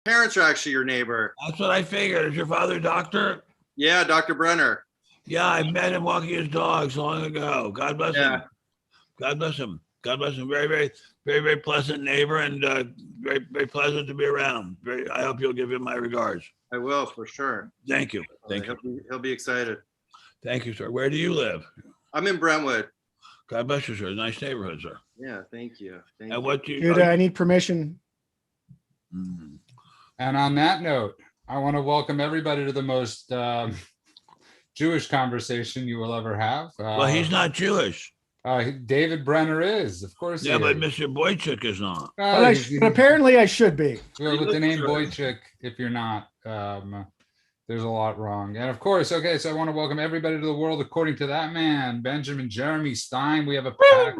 Parents are actually your neighbor. That's what I figured. Is your father a doctor? Yeah, Dr. Brenner. Yeah, I met him walking his dogs long ago. God bless him. God bless him. God bless him. Very, very, very, very pleasant neighbor, and very, very pleasant to be around. I hope you'll give him my regards. I will, for sure. Thank you. Thank you. He'll be excited. Thank you, sir. Where do you live? I'm in Brentwood. God bless you, sir. Nice neighborhood, sir. Yeah, thank you. And what you? Judah, I need permission. And on that note, I want to welcome everybody to the most Jewish conversation you will ever have. Well, he's not Jewish. David Brenner is, of course. Yeah, but Mr. Boychuk is not. But apparently I should be. Well, with the name Boychuk, if you're not, there's a lot wrong. And of course, okay, so I want to welcome everybody to the world according to that man, Benjamin Jeremy Stein. We have a packed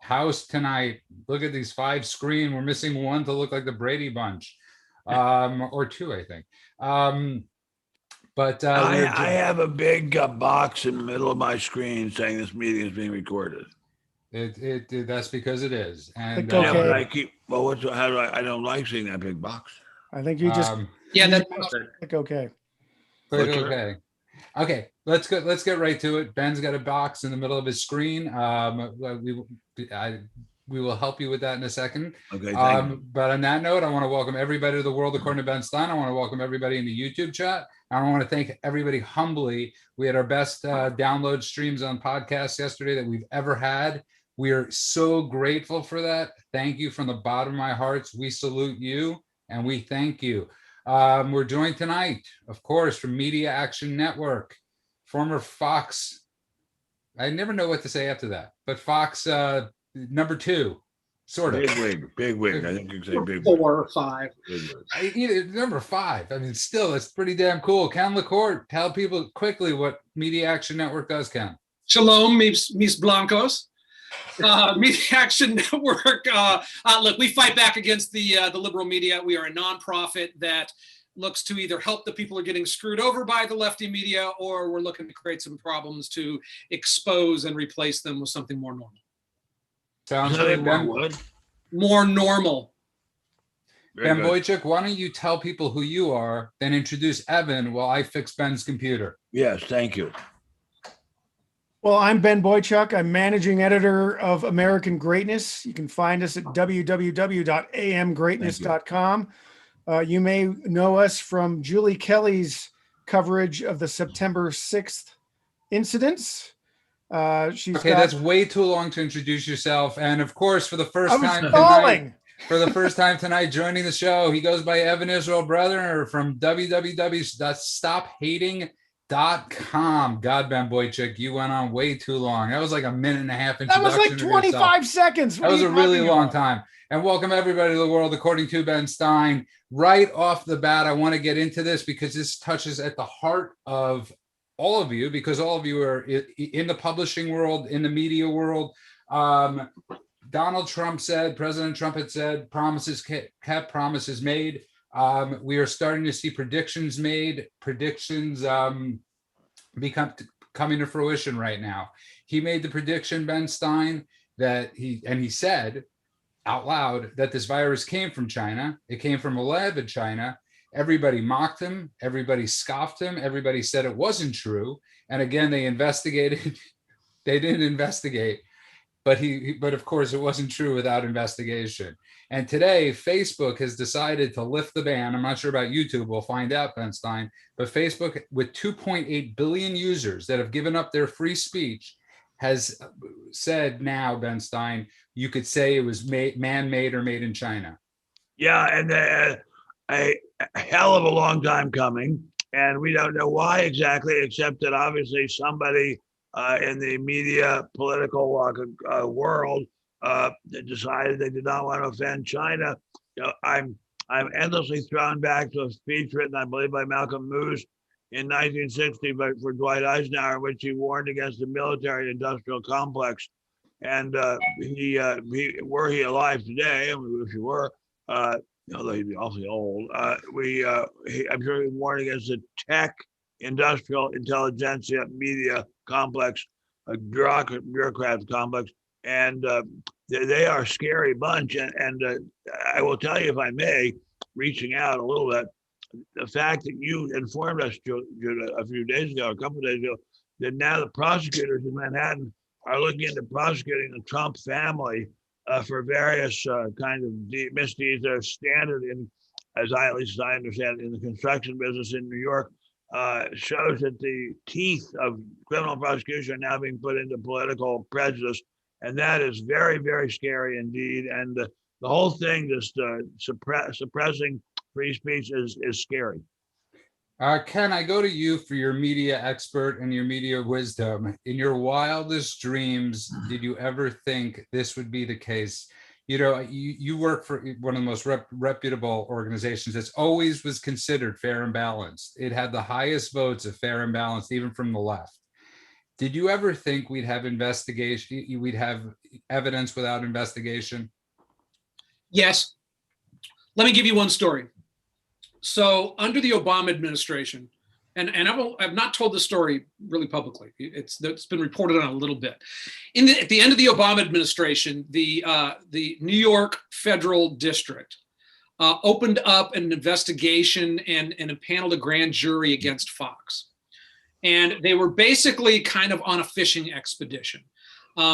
house tonight. Look at these 5 screen. We're missing one to look like the Brady Bunch, or 2, I think. But I have a big box in the middle of my screen saying this meeting is being recorded. That's because it is. And Okay. but I keep. Well, how do I don't like seeing that big box. I think you just click okay. Click okay. Okay, let's get right to it. Ben's got a box in the middle of his screen. We will help you with that in a second. Okay. Thank you. But on that note, I want to welcome everybody to the world according to Ben Stein. I want to welcome everybody in the YouTube chat. I want to thank everybody humbly. We had our best download streams on podcasts yesterday that we've ever had. We are so grateful for that. Thank you from the bottom of my hearts. We salute you and we thank you. We're joined tonight, of course, from Media Action Network, former Fox. I never know what to say after that, but Fox number 2, sort of. Big wig. I think you can say big 4 or 5. Either number 5. I mean, still, it's pretty damn cool. Ken LaCourte, tell people quickly what Media Action Network does, Ken. Shalom, mis blancos. Media Action Network. Look, we fight back against the liberal media. We are a nonprofit that looks to either help the people who are getting screwed over by the lefty media, or we're looking to create some problems to expose and replace them with something more normal. Sounds good. More normal. Ben Boychuk, why don't you tell people who you are, then introduce Evan while I fix Ben's computer. Yes, thank you. Well, I'm Ben Boychuk. I'm managing editor of American Greatness. You can find us at www.amgreatness.com. You may know us from Julie Kelly's coverage of the September 6th incidents. That's way too long to introduce yourself. And of course, for the first time tonight, joining the show, he goes by Evan Israel Brother from www.stophating.com. God, Ben Boychuk, you went on way too long. That was like a minute and a half introduction. That was like 25 seconds. That was a really long time. And welcome everybody to the world according to Ben Stein. Right off the bat, I want to get into this because this touches at the heart of all of you, because all of you are in the publishing world, in the media world. Donald Trump said, President Trump had said, promises kept, promises made. We are starting to see predictions made, coming to fruition right now. He made the prediction, Ben Stein, that he said out loud that this virus came from China. It came from a lab in China. Everybody mocked him. Everybody scoffed him. Everybody said it wasn't true. And again, they investigated. They didn't investigate, but of course it wasn't true without investigation. And today Facebook has decided to lift the ban. I'm not sure about YouTube. We'll find out, Ben Stein. But Facebook, with 2.8 billion users that have given up their free speech, has said now, Ben Stein, you could say it was man-made or made in China. Yeah, and a hell of a long time coming, and we don't know why exactly, except that obviously somebody in the media political world decided they did not want to offend China. You know, I'm endlessly thrown back to a speech written, I believe, by Malcolm Moose in 1960 for Dwight Eisenhower, in which he warned against the military-industrial complex. And were he alive today, if he were, although he'd be awfully old, I'm sure he warned against the tech, industrial, intelligentsia, media complex, bureaucrat complex, and they are a scary bunch. And I will tell you, if I may, reaching out a little bit. The fact that you informed us, Judah, a few days ago, a couple of days ago, that now the prosecutors in Manhattan are looking into prosecuting the Trump family for various kinds of misdeeds that are standard in, at least as I understand it, in the construction business in New York, shows that the teeth of criminal prosecution are now being put into political prejudice. And that is very, very scary indeed. And the whole thing, just suppressing free speech is scary. Ken, I go to you for your media expert and your media wisdom. In your wildest dreams, did you ever think this would be the case? You know, you work for one of the most reputable organizations that's always was considered fair and balanced. It had the highest votes of fair and balanced, even from the left. Did you ever think we'd have investigation, we'd have evidence without investigation? Yes. Let me give you one story. So under the Obama administration, and I've not told the story really publicly. It's been reported on a little bit. At the end of the Obama administration, the New York Federal District opened up an investigation and impaneled a grand jury against Fox. And they were basically kind of on a fishing expedition.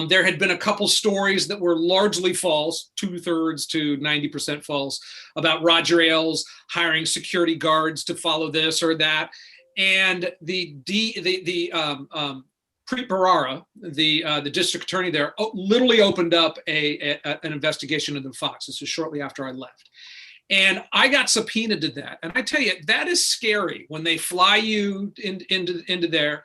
There had been a couple stories that were largely false, 2/3 to 90% false, about Roger Ailes hiring security guards to follow this or that. And the Preet Bharara, the district attorney there, literally opened up an investigation into Fox. This was shortly after I left. And I got subpoenaed to that. And I tell you, that is scary when they fly you into there.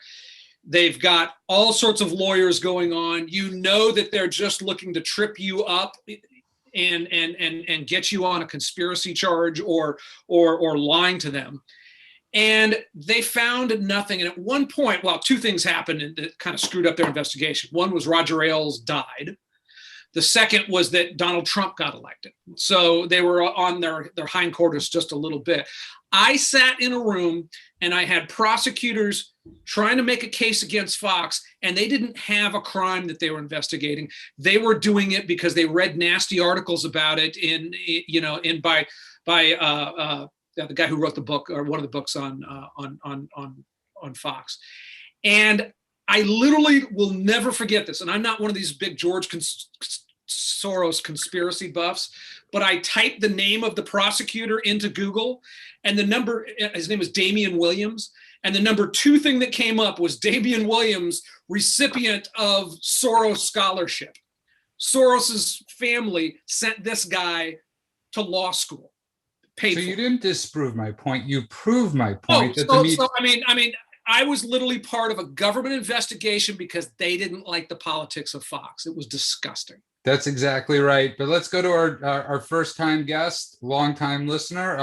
They've got all sorts of lawyers going on. You know that they're just looking to trip you up and get you on a conspiracy charge or lying to them. And they found nothing. And at one point, well, two things happened that kind of screwed up their investigation. One was Roger Ailes died. The second was that Donald Trump got elected. So they were on their hindquarters just a little bit. I sat in a room and I had prosecutors trying to make a case against Fox, and they didn't have a crime that they were investigating. They were doing it because they read nasty articles about it by the guy who wrote the book, or one of the books on Fox. And I literally will never forget this. And I'm not one of these big George Soros conspiracy buffs, but I typed the name of the prosecutor into Google, and his name was Damian Williams. And the number 2 thing that came up was Damian Williams, recipient of Soros scholarship. Soros's family sent this guy to law school. So you didn't disprove my point. You proved my point. I was literally part of a government investigation because they didn't like the politics of Fox. It was disgusting. That's exactly right. But let's go to our first-time guest, long-time listener,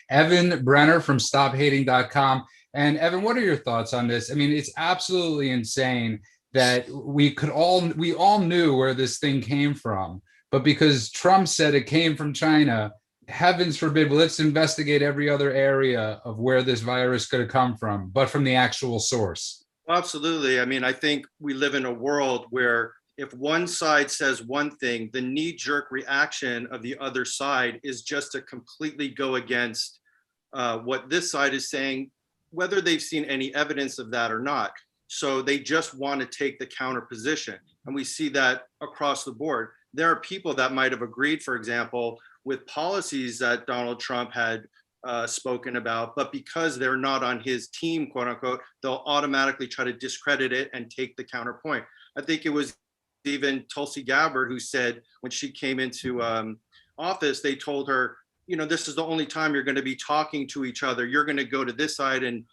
Evan Brenner from StopHating.com. And Evan, what are your thoughts on this? I mean, it's absolutely insane that we all knew where this thing came from, but because Trump said it came from China, heavens forbid, let's investigate every other area of where this virus could have come from, but from the actual source. Absolutely. I mean, I think we live in a world where if one side says one thing, the knee-jerk reaction of the other side is just to completely go against what this side is saying, whether they've seen any evidence of that or not. So they just want to take the counter position. And we see that across the board. There are people that might have agreed, for example, with policies that Donald Trump had spoken about, but because they're not on his team, quote unquote, they'll automatically try to discredit it and take the counterpoint. I think it was even Tulsi Gabbard who said when she came into office, they told her, this is the only time you're going to be talking to each other. You're going to go to this side and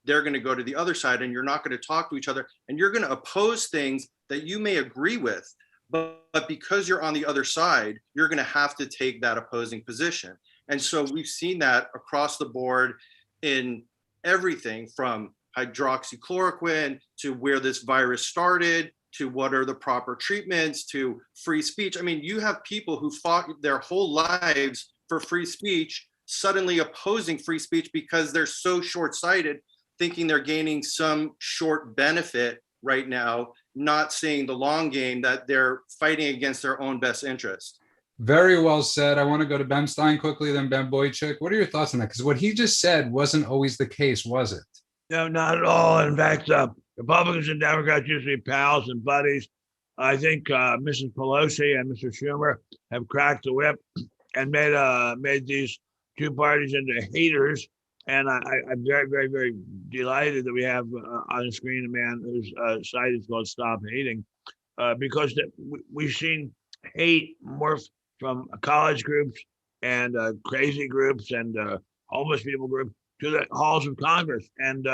they're going to go to the other side, and you're not going to talk to each other, and you're going to oppose things that you may agree with. But because you're on the other side, you're going to have to take that opposing position. And so we've seen that across the board in everything from hydroxychloroquine to where this virus started, to what are the proper treatments, to free speech. I mean, you have people who fought their whole lives for free speech suddenly opposing free speech because they're so short-sighted, thinking they're gaining some short benefit right now, not seeing the long game, that they're fighting against their own best interest. Very well said. I want to go to Ben Stein quickly, then Ben Boychuk. What are your thoughts on that? Because what he just said wasn't always the case, was it? No, not at all. In fact, Republicans and Democrats used to be pals and buddies. I think Mrs. Pelosi and Mr. Schumer have cracked the whip and made these two parties into haters. And I'm very, very, very delighted that we have on the screen a man whose site is called Stop Hating, because we've seen hate morph from college groups and crazy groups and homeless people groups to the halls of Congress. And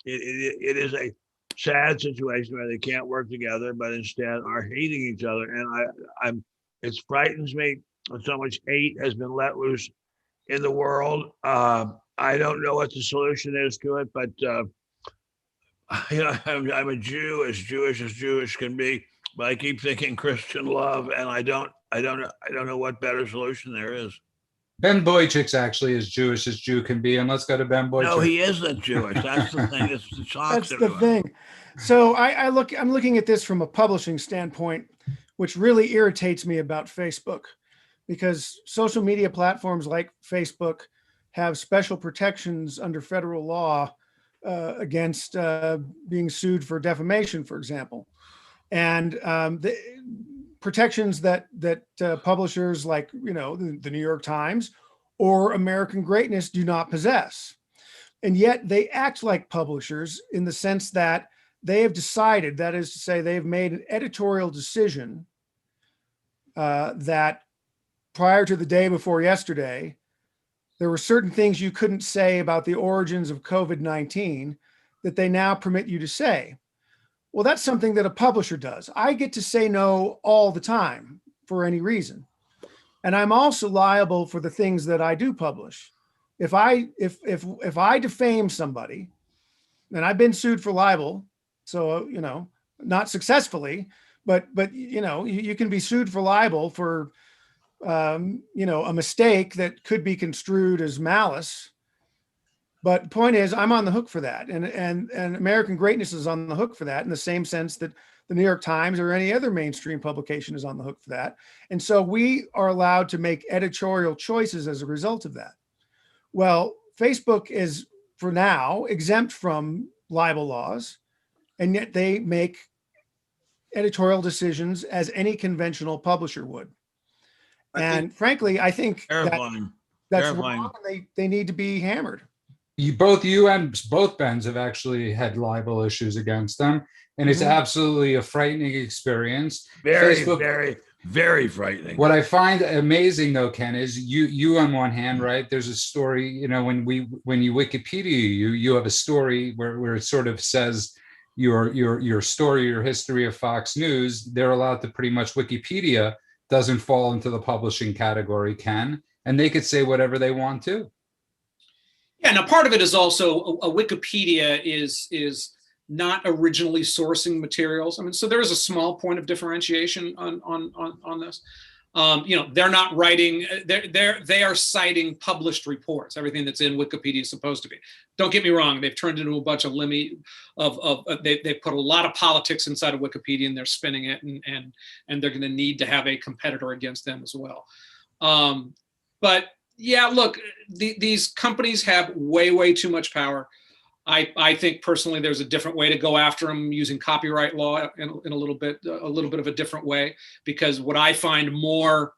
it is a sad situation where they can't work together, but instead are hating each other. And it frightens me that so much hate has been let loose in the world. I don't know what the solution is to it, but I'm a Jew, as Jewish can be, but I keep thinking Christian love, and I don't know what better solution there is. Ben Boychuk's actually as Jewish as Jew can be, and let's go to Ben Boychuk. No, he isn't Jewish. That's the thing. That's the thing. So I'm looking at this from a publishing standpoint, which really irritates me about Facebook, because social media platforms like Facebook have special protections under federal law against being sued for defamation, for example, and the protections that publishers like the New York Times or American Greatness do not possess. And yet they act like publishers in the sense that they have decided, that is to say, they've made an editorial decision that prior to the day before yesterday, there were certain things you couldn't say about the origins of COVID-19 that they now permit you to say. Well, that's something that a publisher does. I get to say no all the time for any reason. And I'm also liable for the things that I do publish. If I defame somebody, and I've been sued for libel, so not successfully, but you can be sued for libel for a mistake that could be construed as malice. But the point is, I'm on the hook for that, and American Greatness is on the hook for that, in the same sense that the New York Times or any other mainstream publication is on the hook for that. And so we are allowed to make editorial choices as a result of that. Well, Facebook is, for now, exempt from libel laws, and yet they make editorial decisions as any conventional publisher would. And frankly, I think that's wrong, and they need to be hammered. Both you and both Bens have actually had libel issues against them, and it's absolutely a frightening experience. Facebook, very, very frightening. What I find amazing, though, Ken, is you on one hand, right? There's a story, when you Wikipedia you have a story where it sort of says your story, your history of Fox News. They're allowed to pretty much Wikipedia doesn't fall into the publishing category, Ken, and they could say whatever they want to. Yeah, now part of it is also a Wikipedia is not originally sourcing materials. I mean, so there is a small point of differentiation on this. They're not writing. They are citing published reports. Everything that's in Wikipedia is supposed to be. Don't get me wrong. They've turned into a bunch of they put a lot of politics inside of Wikipedia, and they're spinning it, and they're going to need to have a competitor against them as well. But yeah, look, these companies have way too much power. I think personally there's a different way to go after them, using copyright law in a little bit of a different way, because what I find more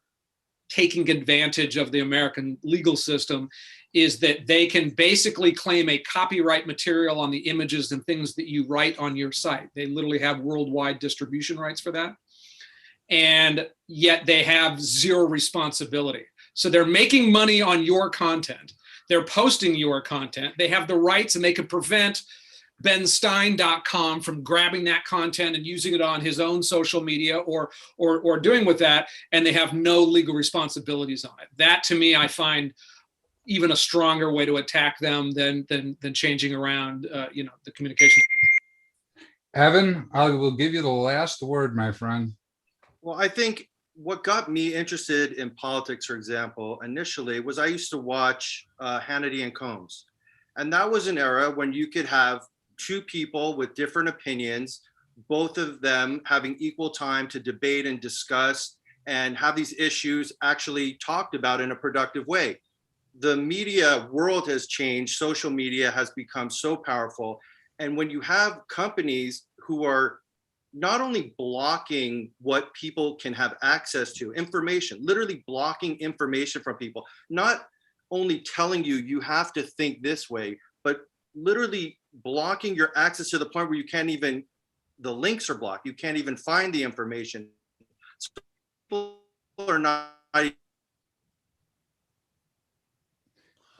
taking advantage of the American legal system is that they can basically claim a copyright material on the images and things that you write on your site. They literally have worldwide distribution rights for that. And yet they have zero responsibility. So they're making money on your content. They're posting your content. They have the rights, and they can prevent benstein.com from grabbing that content and using it on his own social media or doing with that, and they have no legal responsibilities on it. That, to me, I find even a stronger way to attack them than changing around the communication. Evan, I will give you the last word, my friend. Well, I think what got me interested in politics, for example, initially was I used to watch Hannity and Combs. And that was an era when you could have two people with different opinions, both of them having equal time to debate and discuss and have these issues actually talked about in a productive way. The media world has changed. Social media has become so powerful. And when you have companies who are not only blocking what people can have access to, information, literally blocking information from people, not only telling you you have to think this way, but literally blocking your access to the point where you can't even, the links are blocked. You can't even find the information. So people are not.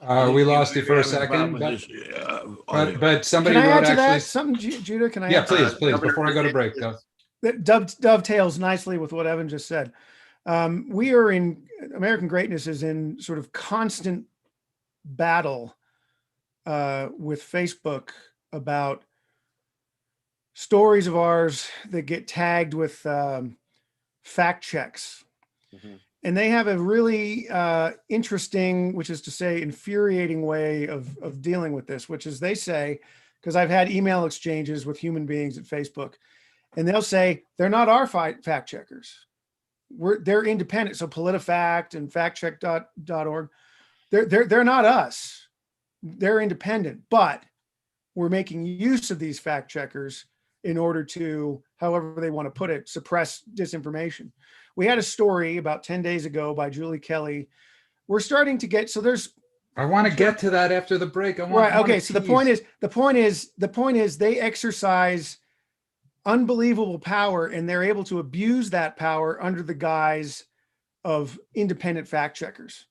We lost you for a having a problem second, with this, audio. but somebody Can I wrote add to actually. that something, Judah? Can I Yeah, add to please, that? please. Governor Before I go to break, go. That dovetails nicely with what Evan just said. We are in, American greatness is in sort of constant battle with Facebook about stories of ours that get tagged with fact checks. Mhm. And they have a really interesting, which is to say, infuriating way of dealing with this, which is they say, because I've had email exchanges with human beings at Facebook, and they'll say they're not our fact checkers. They're independent. So PolitiFact and factcheck.org, they're not us. They're independent, but we're making use of these fact checkers in order to, however they want to put it, suppress disinformation. We had a story about 10 days ago by Julie Kelly. We're starting to get, so there's, I want to get to that after the break. right. Okay. So the point is they exercise unbelievable power, and they're able to abuse that power under the guise of independent fact checkers.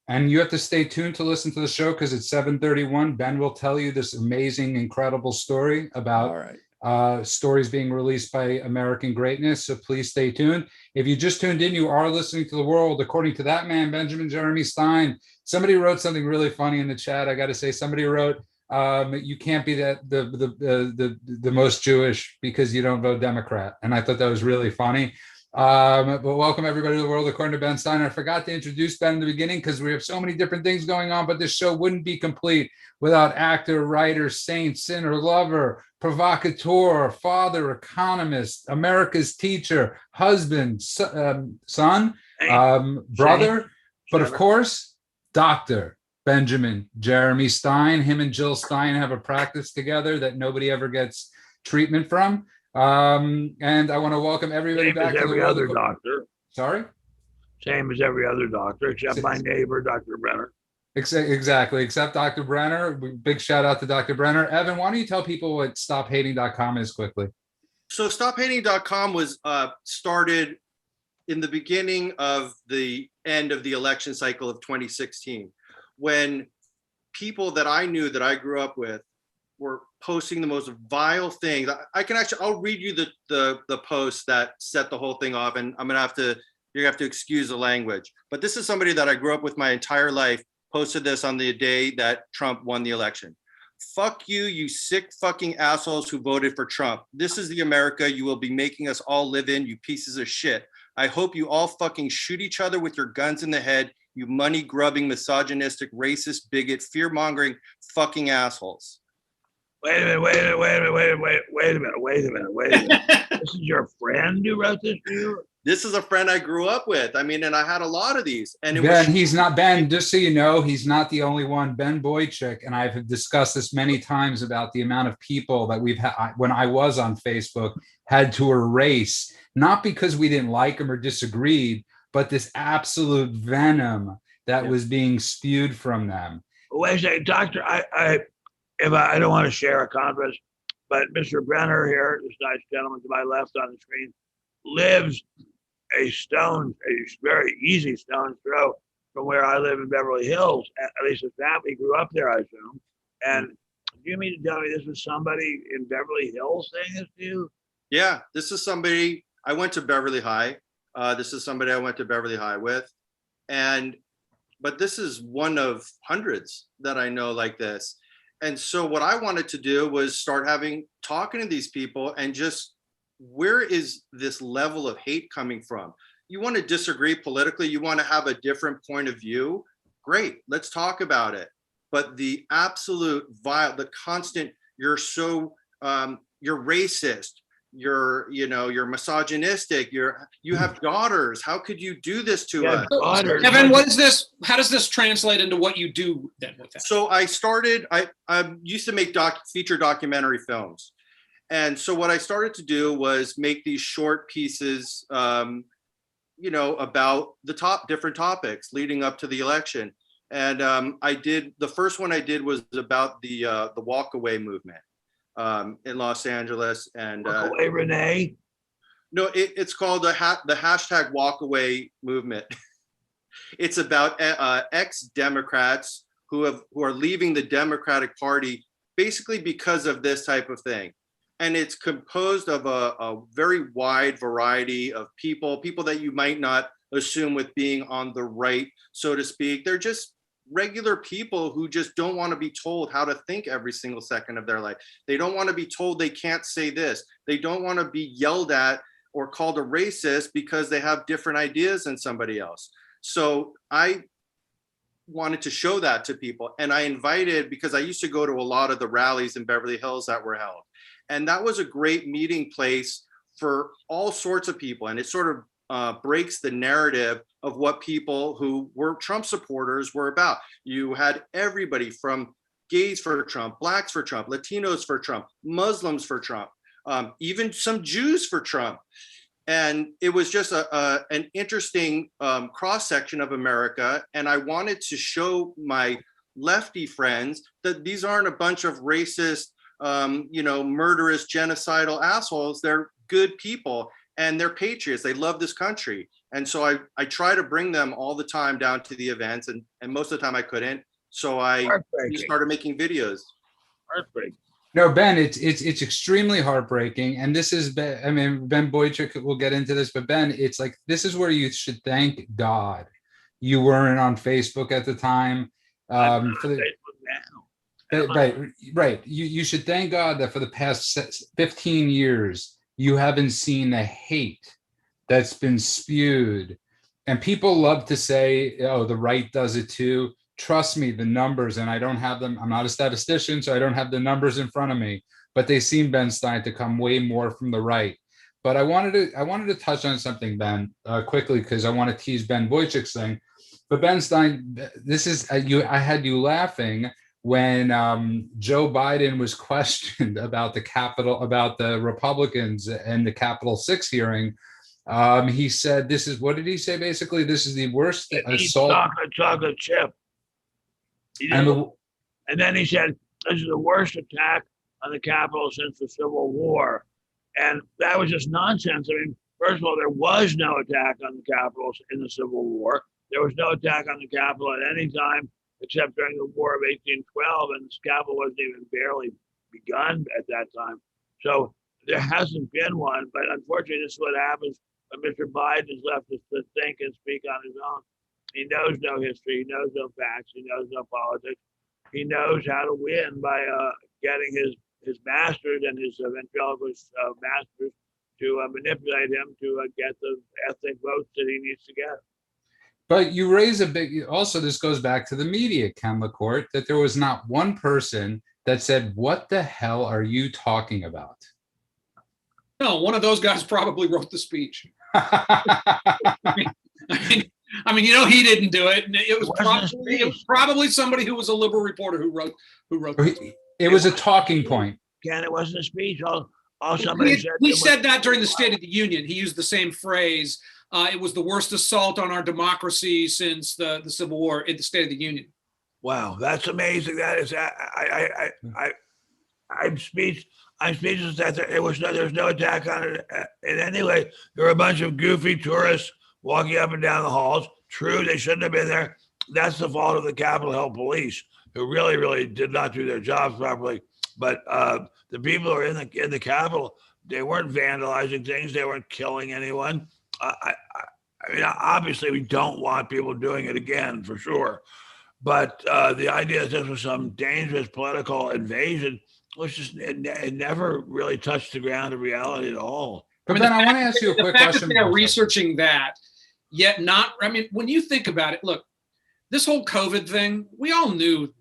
And you have to stay tuned to listen to the show because it's 7:31. Ben will tell you this amazing, incredible story about All right. stories being released by American greatness. So please stay tuned. If you just tuned in, you are listening to The World According to that man, Benjamin Jeremy Stein. Somebody wrote something really funny in the chat. I got to say, somebody wrote, you can't be the most Jewish because you don't vote Democrat. And I thought that was really funny. But welcome everybody to The World According to Ben Stein. I forgot to introduce Ben in the beginning because we have so many different things going on, but this show wouldn't be complete without actor, writer, saint, sinner, lover, provocateur, father, economist, America's teacher, husband, son, brother, but of course, Dr. Benjamin Jeremy Stein. Him and Jill Stein have a practice together that nobody ever gets treatment from. And I want to welcome everybody Same back as to every the world. other doctor. Sorry? Same as every other doctor, except my neighbor, Dr. Brenner. Exactly, except Dr. Brenner. Big shout out to Dr. Brenner. Evan, why don't you tell people what stophating.com is quickly? So stophating.com was started in the beginning of the end of the election cycle of 2016, when people that I knew, that I grew up with, were posting the most vile things. I'll read you the post that set the whole thing off, and you're gonna have to excuse the language. But this is somebody that I grew up with my entire life, posted this on the day that Trump won the election. Fuck you, you sick fucking assholes who voted for Trump. This is the America you will be making us all live in, you pieces of shit. I hope you all fucking shoot each other with your guns in the head, you money-grubbing, misogynistic, racist, bigot, fear-mongering fucking assholes. Wait a minute. This is your friend who wrote this to you? This is a friend I grew up with. I mean, and I had a lot of these. And he's not, Ben, just so you know, he's not the only one. Ben Boychuk and I have discussed this many times about the amount of people that we've had when I was on Facebook had to erase, not because we didn't like him or disagreed, but this absolute venom that was being spewed from them. Wait a second, Doctor, I don't want to share a conference, but Mr. Brenner here, this nice gentleman to my left on the screen, lives a very easy stone's throw from where I live in Beverly Hills. At least his family grew up there, I assume. And do you mean to tell me this was somebody in Beverly Hills saying this to you? Yeah, this is somebody, I went to Beverly High. This is somebody I went to Beverly High with. But this is one of hundreds that I know like this. And so what I wanted to do was start talking to these people and just, where is this level of hate coming from? You want to disagree politically, you want to have a different point of view, great, let's talk about it. But the absolute vile, the constant, you're racist, you're misogynistic. You have daughters. How could you do this to us? Evan, what is this? How does this translate into what you do then with that? So I used to make feature documentary films. And so what I started to do was make these short pieces, about the different topics leading up to the election. And the first one I did was about the walkaway movement in Los Angeles. And Walkaway, Renee? No, it's called the hashtag walkaway movement. It's about ex-Democrats who are leaving the Democratic Party basically because of this type of thing. And it's composed of a very wide variety of people that you might not assume with being on the right, so to speak. They're just regular people who just don't want to be told how to think every single second of their life. They don't want to be told they can't say this. They don't want to be yelled at or called a racist because they have different ideas than somebody else. So I wanted to show that to people. And I invited, because I used to go to a lot of the rallies in Beverly Hills that were held. And that was a great meeting place for all sorts of people. And it sort of breaks the narrative of what people who were Trump supporters were about. You had everybody from gays for Trump, blacks for Trump, Latinos for Trump, Muslims for Trump, even some Jews for Trump. And it was just an interesting cross-section of America. And I wanted to show my lefty friends that these aren't a bunch of racist, murderous, genocidal assholes. They're good people and they're patriots. They love this country. And so I try to bring them all the time down to the events, and most of the time I couldn't. So I started making videos. Heartbreaking. No, Ben, it's extremely heartbreaking. And this is, Ben Boychuk will get into this, but Ben, it's like, this is where you should thank God you weren't on Facebook at the time. I'm on Facebook now. Right. You should thank God that for the past 15 years, you haven't seen the hate that's been spewed. And people love to say, oh, the right does it too. Trust me, the numbers, and I don't have them. I'm not a statistician, so I don't have the numbers in front of me, but they seem, Ben Stein, to come way more from the right. But I wanted to touch on something, Ben, quickly, because I want to tease Ben Boychuk's thing. But Ben Stein, this is I had you laughing when Joe Biden was questioned about the Republicans and the Capitol 6 hearing. He said, "This is," what did he say? Basically, this is the worst assault. Chocolate chip. And then he said, "This is the worst attack on the Capitol since the Civil War," and that was just nonsense. I mean, first of all, there was no attack on the Capitol in the Civil War. There was no attack on the Capitol at any time except during the War of 1812, and the Capitol wasn't even barely begun at that time. So there hasn't been one, but unfortunately, this is what happens when Mr. Biden is left to think and speak on his own. He knows no history, he knows no facts, he knows no politics. He knows how to win by getting his masters and his ventriloquist masters to manipulate him to get the ethnic votes that he needs to get. But you raise also this goes back to the media, Ken LaCourte, that there was not one person that said, "What the hell are you talking about?" No, one of those guys probably wrote the speech. I mean, he didn't do it. It was probably somebody who was a liberal reporter who wrote the speech. It was a talking point. Ken, it wasn't a speech. All somebody said. He said that during the State of the Union. He used the same phrase. It was the worst assault on our democracy since the Civil War in the State of the Union. Wow, that's amazing. That is, I'm speechless that there's no attack on it in any way. There were a bunch of goofy tourists walking up and down the halls. True, they shouldn't have been there. That's the fault of the Capitol Hill police, who really, really did not do their jobs properly. But the people who are in the Capitol, they weren't vandalizing things. They weren't killing anyone. I mean, obviously, we don't want people doing it again, for sure. But the idea that this was some dangerous political invasion was just, it never really touched the ground of reality at all. But then I want to ask you a quick question. The fact that they're researching that, yet not, I mean, when you think about it, look, this whole COVID thing, we all knew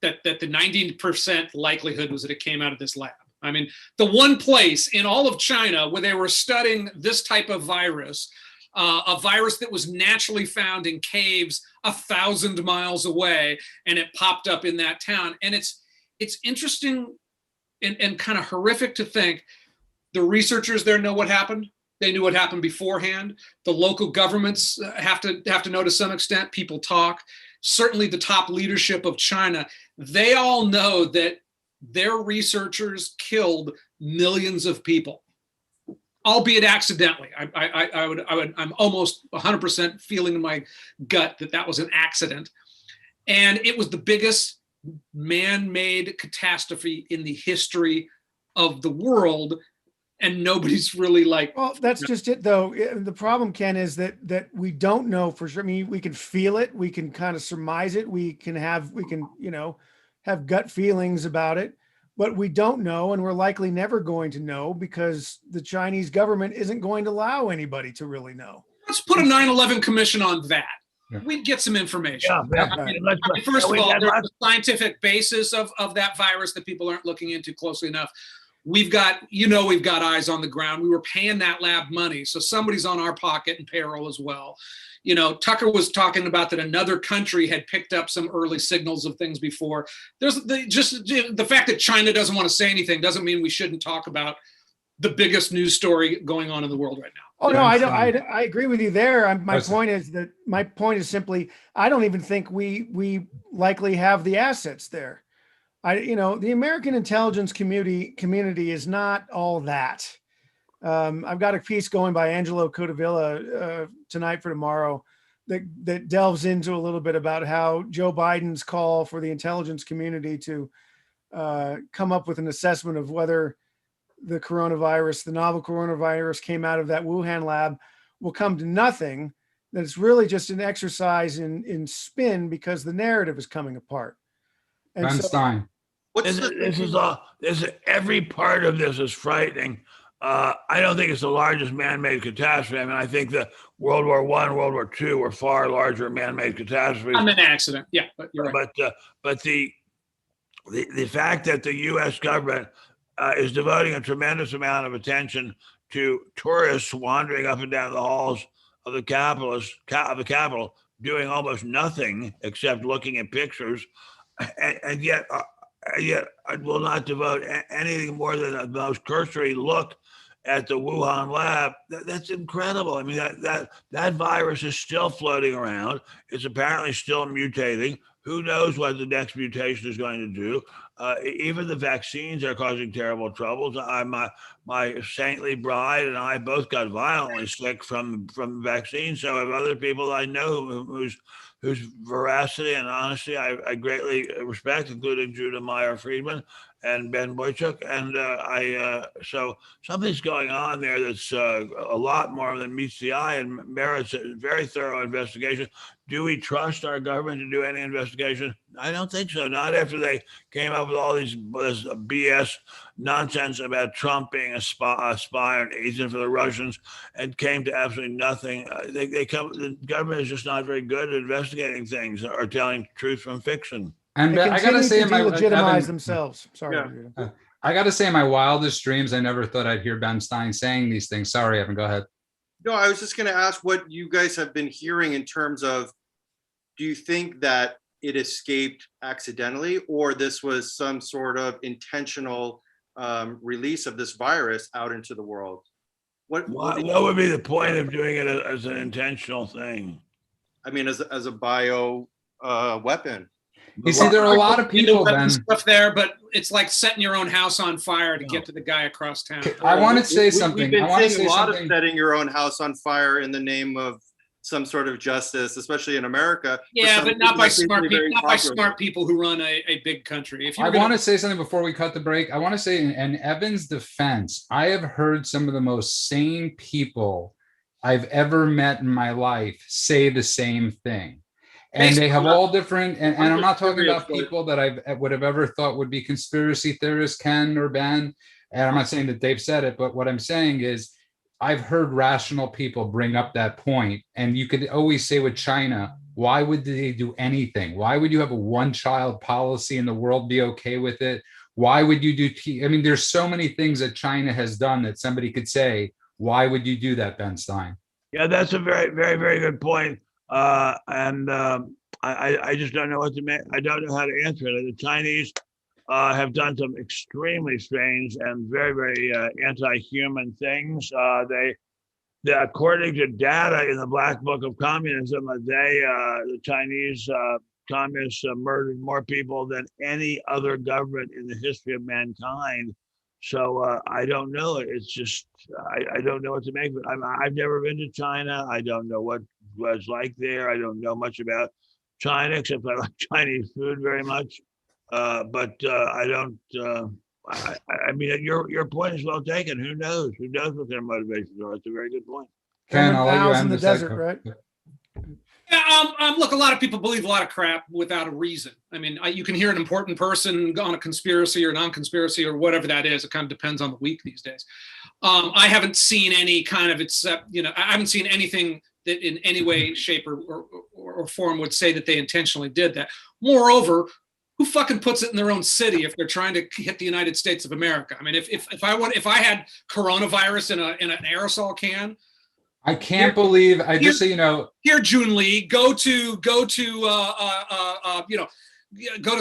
that the 90% likelihood was that it came out of this lab. I mean, the one place in all of China where they were studying this type of virus, a virus that was naturally found in caves 1,000 miles away, and it popped up in that town. And it's interesting and kind of horrific to think the researchers there know what happened. They knew what happened beforehand. The local governments have to know to some extent. People talk. Certainly the top leadership of China, they all know that their researchers killed millions of people, albeit accidentally. I'm almost 100% feeling in my gut that that was an accident. And it was the biggest man-made catastrophe in the history of the world. And nobody's really like, well, that's just it though. The problem, Ken, is that we don't know for sure. I mean, we can feel it, we can kind of surmise it, we can have gut feelings about it, but we don't know, and we're likely never going to know because the Chinese government isn't going to allow anybody to really know. Let's put a 9/11 commission on that. Yeah. We'd get some information. Yeah, first of all, there's a scientific basis of that virus that people aren't looking into closely enough. We've got eyes on the ground. We were paying that lab money, so somebody's on our pocket and payroll as well. Tucker was talking about that another country had picked up some early signals of things before. There's the fact that China doesn't want to say anything doesn't mean we shouldn't talk about the biggest news story going on in the world right now. Oh no, I don't. I agree with you there. My point is simply, I don't even think we likely have the assets there. The American intelligence community is not all that. I've got a piece going by Angelo Codavilla tonight for tomorrow that delves into a little bit about how Joe Biden's call for the intelligence community to come up with an assessment of whether the novel coronavirus came out of that Wuhan lab will come to nothing, that it's really just an exercise in spin because the narrative is coming apart. And Stein. Every part of this is frightening. I don't think it's the largest man-made catastrophe. I mean, I think that World War I, World War II were far larger man-made catastrophes. I'm an accident, yeah, but you're right. But the fact that the U.S. government is devoting a tremendous amount of attention to tourists wandering up and down the halls of the Capitol, doing almost nothing except looking at pictures, and yet I will not devote anything more than the most cursory look at the Wuhan lab. That's incredible. I mean, that virus is still floating around. It's apparently still mutating. Who knows what the next mutation is going to do? Even the vaccines are causing terrible troubles. My saintly bride and I both got violently sick from vaccines. So have other people I know whose veracity and honesty I greatly respect, including Judah Meyer-Friedman and Ben Boychuk. And so something's going on there that's a lot more than meets the eye and merits a very thorough investigation. Do we trust our government to do any investigation? I don't think so. Not after they came up with all this BS nonsense about Trump being a spy or an agent for the Russians, and came to absolutely nothing. The government is just not very good at investigating things or telling truth from fiction. And I got to say, legitimize themselves. Sorry. Yeah. I got to say, in my wildest dreams, I never thought I'd hear Ben Stein saying these things. Sorry, Evan, go ahead. No, I was just going to ask what you guys have been hearing in terms of, do you think that it escaped accidentally, or this was some sort of intentional release of this virus out into the world? What would be the point of doing it as an intentional thing? I mean, as a bio weapon. You see, there are a lot of people, Ben, stuff there, but it's like setting your own house on fire to get to the guy across town. I want to say something. We've been seeing a lot of setting your own house on fire in the name of some sort of justice, especially in America. Yeah, but not by smart people. Not by smart people who run a big country. I want to say something before we cut the break. I want to say, in Evan's defense, I have heard some of the most sane people I've ever met in my life say the same thing. And they have all different, and I'm not talking about people that I would have ever thought would be conspiracy theorists, Ken or Ben. And I'm not saying that they've said it, but what I'm saying is I've heard rational people bring up that point. And you could always say with China, why would they do anything? Why would you have a one-child policy and the world be okay with it? Why would you do? I mean, there's so many things that China has done that somebody could say, why would you do that, Ben Stein? Yeah, that's a very, very, very good point. I just don't know what to make. I don't know how to answer it. The Chinese have done some extremely strange and very, very anti-human things. According to data in the Black Book of Communism, the Chinese communists murdered more people than any other government in the history of mankind. So I don't know. It's just I don't know what to make of it. I've never been to China. I don't know what was like there. I don't know much about China except I like Chinese food very much. But I don't. I mean, your point is well taken. Who knows? Who knows what their motivations are? It's a very good point. Ken, I'll let you in end the this desert, right? Yeah, look, a lot of people believe a lot of crap without a reason. I mean, you can hear an important person on a conspiracy or non-conspiracy or whatever that is. It kind of depends on the week these days. I haven't seen any kind of I haven't seen anything that in any way, shape, or form would say that they intentionally did that. Moreover, who fucking puts it in their own city if they're trying to hit the United States of America? I mean, if I had coronavirus in an aerosol can. I can't believe just so you know. Here, June Lee, go to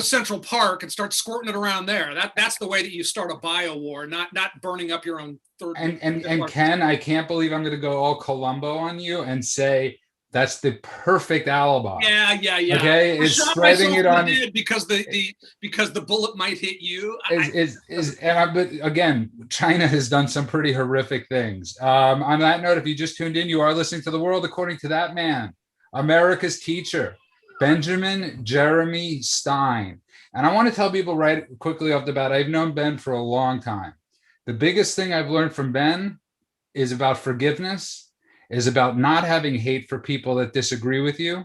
Central Park and start squirting it around there. That's the way that you start a bio war, not burning up your own third. And Ken, I can't believe I'm going to go all Columbo on you and say that's the perfect alibi. Yeah. Okay, it's spreading it on because the bullet might hit you. But again, China has done some pretty horrific things. On that note, if you just tuned in, you are listening to The World According to That Man, America's teacher, Benjamin Jeremy Stein. And I want to tell people right quickly off the bat, I've known Ben for a long time. The biggest thing I've learned from Ben is about forgiveness, is about not having hate for people that disagree with you.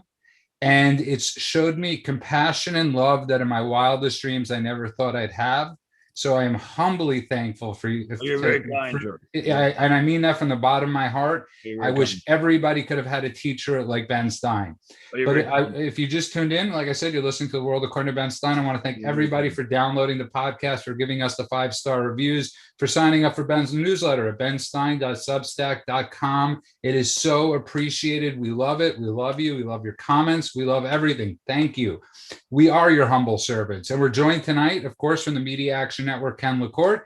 And it's showed me compassion and love that in my wildest dreams I never thought I'd have. So I am humbly thankful for you. You're very kind, George. And I mean that from the bottom of my heart. I wish kind. everybody could have had a teacher like Ben Stein. But if you just tuned in, like I said, you're listening to The World According to Ben Stein. I want to thank everybody for downloading the podcast, for giving us the 5-star reviews, for signing up for Ben's newsletter at benstein.substack.com. It is so appreciated. We love it. We love you. We love your comments. We love everything. Thank you. We are your humble servants. And we're joined tonight, of course, from the Media Action Network, Ken LaCourte.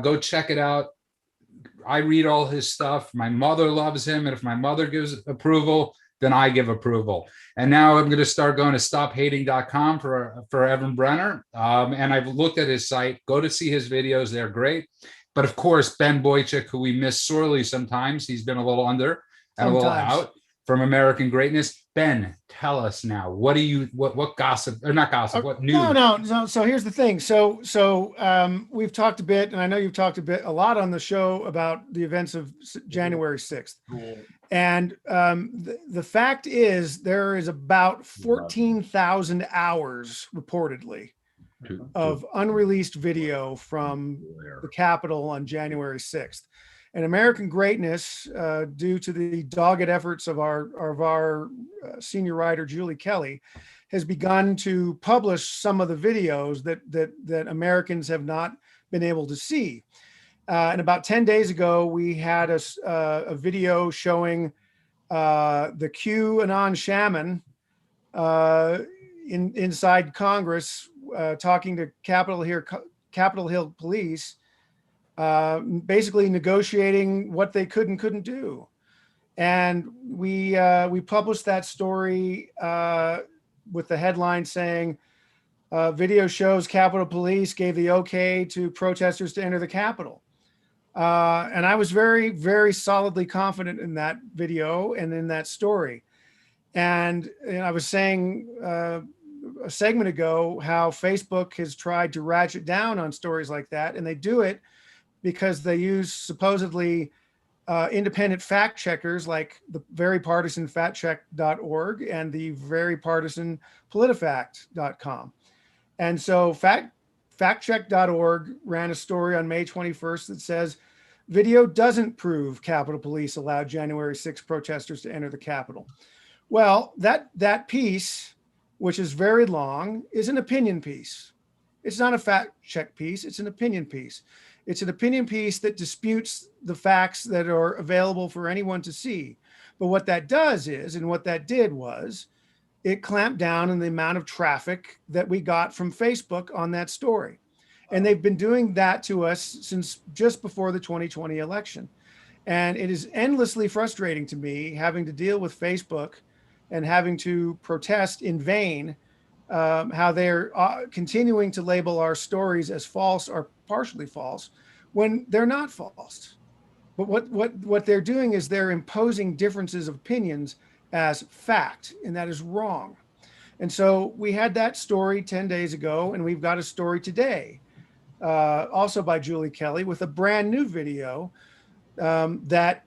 Go check it out. I read all his stuff. My mother loves him. And if my mother gives approval, then I give approval. And now I'm going to start going to stophating.com for Evan Brenner. And I've looked at his site. Go to see his videos. They're great. But of course, Ben Boychuk, who we miss sorely sometimes, he's been a little under and a little out from American Greatness. Ben, tell us now, what gossip, or not gossip, what news? No. So here's the thing. So we've talked a bit, and I know you've talked a lot on the show about the events of January 6th. Cool. And the fact is there is about 14,000 hours reportedly of unreleased video from the Capitol on January 6th. And American Greatness, due to the dogged efforts of our senior writer, Julie Kelly, has begun to publish some of the videos that Americans have not been able to see. And about 10 days ago, we had a video showing the QAnon shaman inside Congress talking to Capitol Hill police, basically negotiating what they could and couldn't do. And we published that story with the headline saying, video shows Capitol Police gave the okay to protesters to enter the Capitol. And I was very, very solidly confident in that video and in that story. And I was saying a segment ago how Facebook has tried to ratchet down on stories like that, and they do it because they use supposedly independent fact checkers like the very partisan factcheck.org and the very partisan politifact.com. And so factcheck.org ran a story on May 21st that says video doesn't prove Capitol Police allowed January 6 protesters to enter the Capitol. Well, that piece, which is very long, is an opinion piece. It's not a fact check piece. It's an opinion piece. It's an opinion piece that disputes the facts that are available for anyone to see. But what that does is, and what that did was, it clamped down on the amount of traffic that we got from Facebook on that story. And they've been doing that to us since just before the 2020 election. And it is endlessly frustrating to me having to deal with Facebook and having to protest in vain how they're continuing to label our stories as false or partially false when they're not false. But what they're doing is they're imposing differences of opinions as fact, and that is wrong. And so we had that story 10 days ago, and we've got a story today, also by Julie Kelly, with a brand new video that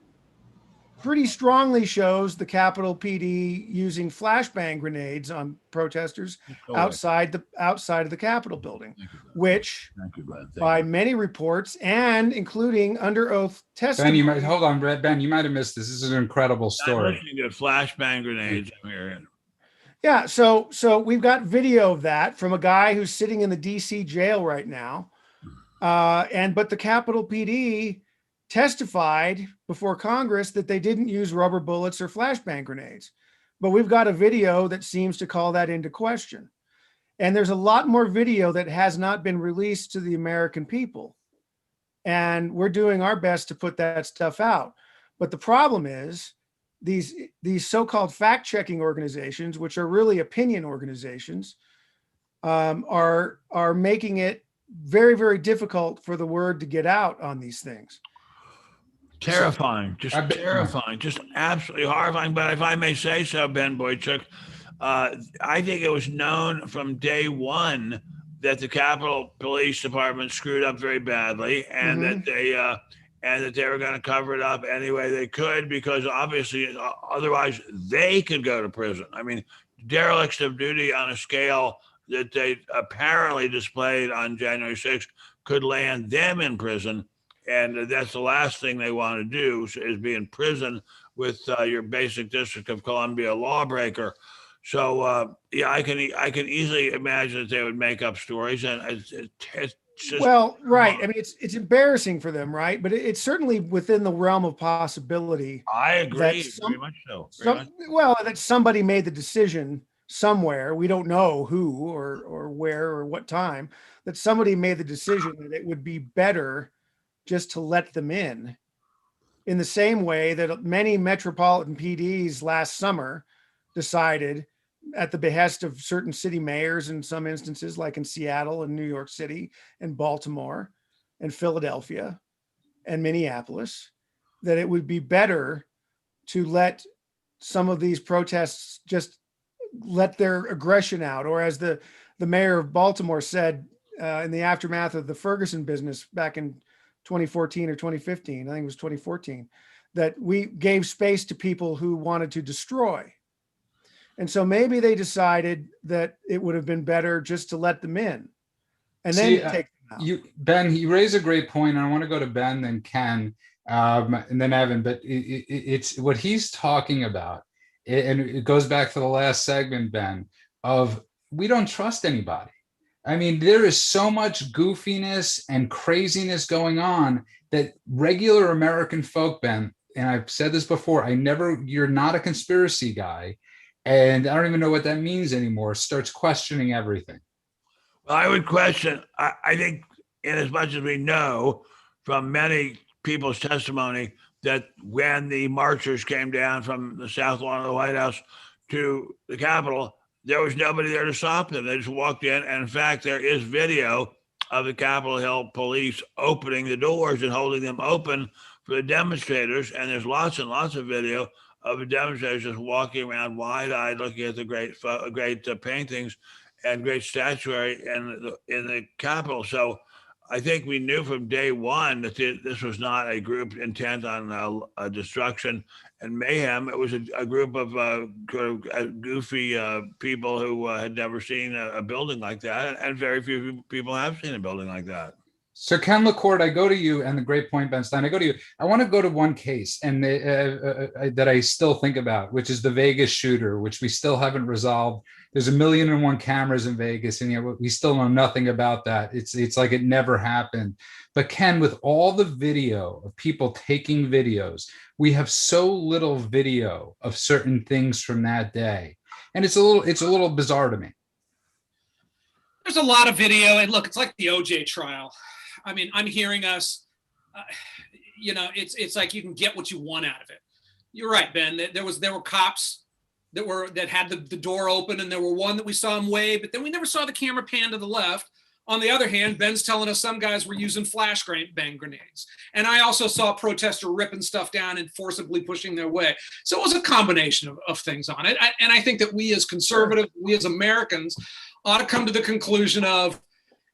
pretty strongly shows the Capitol PD using flashbang grenades on protesters outside of the Capitol building, which by many reports and including under oath testimony. Ben, hold on, Ben, you might have missed this. This is an incredible story. I'm listening to flashbang grenades. I'm hearing. Yeah, so we've got video of that from a guy who's sitting in the DC jail right now, but the Capitol PD testified before Congress that they didn't use rubber bullets or flashbang grenades. But we've got a video that seems to call that into question. And there's a lot more video that has not been released to the American people. And we're doing our best to put that stuff out. But the problem is these so-called fact-checking organizations, which are really opinion organizations, are making it very, very difficult for the word to get out on these things. Terrifying, just terrifying, just absolutely horrifying. But if I may say so, Ben Boychuk, I think it was known from day one that the Capitol Police Department screwed up very badly, and that they were going to cover it up any way they could, because obviously otherwise they could go to prison. I mean, derelicts of duty on a scale that they apparently displayed on January 6th could land them in prison. And that's the last thing they want to do, is be in prison with your basic District of Columbia lawbreaker. So yeah, I can easily imagine that they would make up stories, and it's just, well, right. I mean, it's embarrassing for them, right? But it's certainly within the realm of possibility. I agree, very much so. Well, that somebody made the decision somewhere, we don't know who or where or what time, that somebody made the decision that it would be better just to let them in the same way that many metropolitan PDs last summer decided, at the behest of certain city mayors in some instances, like in Seattle and New York City and Baltimore and Philadelphia and Minneapolis, that it would be better to let some of these protests just let their aggression out. Or as the mayor of Baltimore said in the aftermath of the Ferguson business back in 2014 or 2015, I think it was 2014, that we gave space to people who wanted to destroy. And so maybe they decided that it would have been better just to let them in and then take them out. Ben, you raise a great point, and I want to go to Ben, then Ken, and then Evan, but it's what he's talking about. And it goes back to the last segment, Ben, of we don't trust anybody. I mean, there is so much goofiness and craziness going on that regular American folk, Ben, and I've said this before, you're not a conspiracy guy, and I don't even know what that means anymore, starts questioning everything. Well, I would question, I think, in as much as we know from many people's testimony, that when the marchers came down from the south lawn of the White House to the Capitol, there was nobody there to stop them. They just walked in. And in fact, there is video of the Capitol Hill police opening the doors and holding them open for the demonstrators. And there's lots and lots of video of the demonstrators just walking around wide-eyed, looking at the great paintings and great statuary in the Capitol. So I think we knew from day one that this was not a group intent on destruction and mayhem. It was a group of goofy people who had never seen a building like that, and very few people have seen a building like that. So Ken LaCourte, I go to you, and the great point, Ben Stein, I go to you. I want to go to one case and that I still think about, which is the Vegas shooter, which we still haven't resolved. There's 1,000,001 cameras in Vegas, and yet we still know nothing about that. It's like it never happened. But Ken, with all the video of people taking videos, we have so little video of certain things from that day, and it's a little bizarre to me. There's a lot of video, and look, it's like the OJ trial. I mean, I'm hearing us, it's like you can get what you want out of it. You're right, Ben. There were cops that had the door open, and there were one that we saw him wave, but then we never saw the camera pan to the left. On the other hand, Ben's telling us some guys were using bang grenades. And I also saw a protester ripping stuff down and forcibly pushing their way. So it was a combination of things on it. And I think that we as conservatives, we as Americans ought to come to the conclusion of,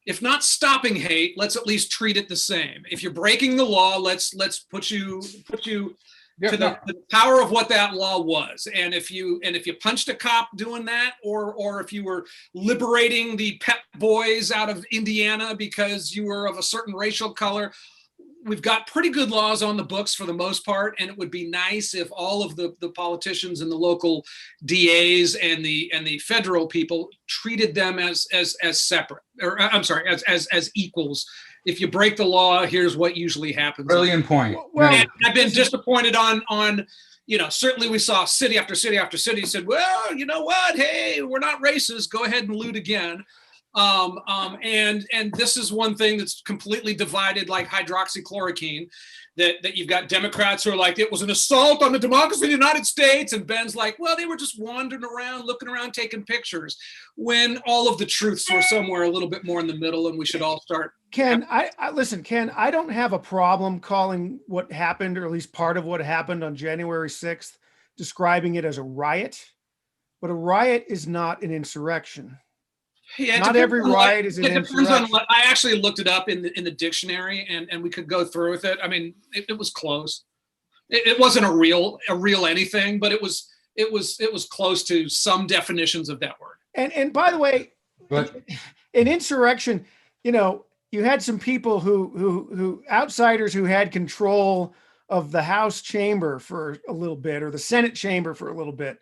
if not stopping hate, let's at least treat it the same. If you're breaking the law, let's put you to the power of what that law was. And if you punched a cop doing that, or if you were liberating the Pep Boys out of Indiana because you were of a certain racial color, we've got pretty good laws on the books for the most part, and it would be nice if all of the politicians and the local DAs and the federal people treated them as separate, or I'm sorry, as equals. If you break the law, here's what usually happens. Brilliant point. Well, I've been disappointed on certainly we saw city after city after city said, well, you know what? Hey, we're not racist. Go ahead and loot again. And this is one thing that's completely divided, like hydroxychloroquine, that you've got Democrats who are like, it was an assault on the democracy of the United States. And Ben's like, well, they were just wandering around, looking around, taking pictures, when all of the truths were somewhere a little bit more in the middle, and we should all start. Ken, listen, Ken, I don't have a problem calling what happened, or at least part of what happened on January 6th, describing it as a riot, but a riot is not an insurrection. Yeah, not every riot is an insurrection. I actually looked it up in the dictionary, and we could go through with it. I mean, it was close. It wasn't a real anything, but it was close to some definitions of that word. And by the way, an insurrection, you had some people who outsiders who had control of the House chamber for a little bit, or the Senate chamber for a little bit.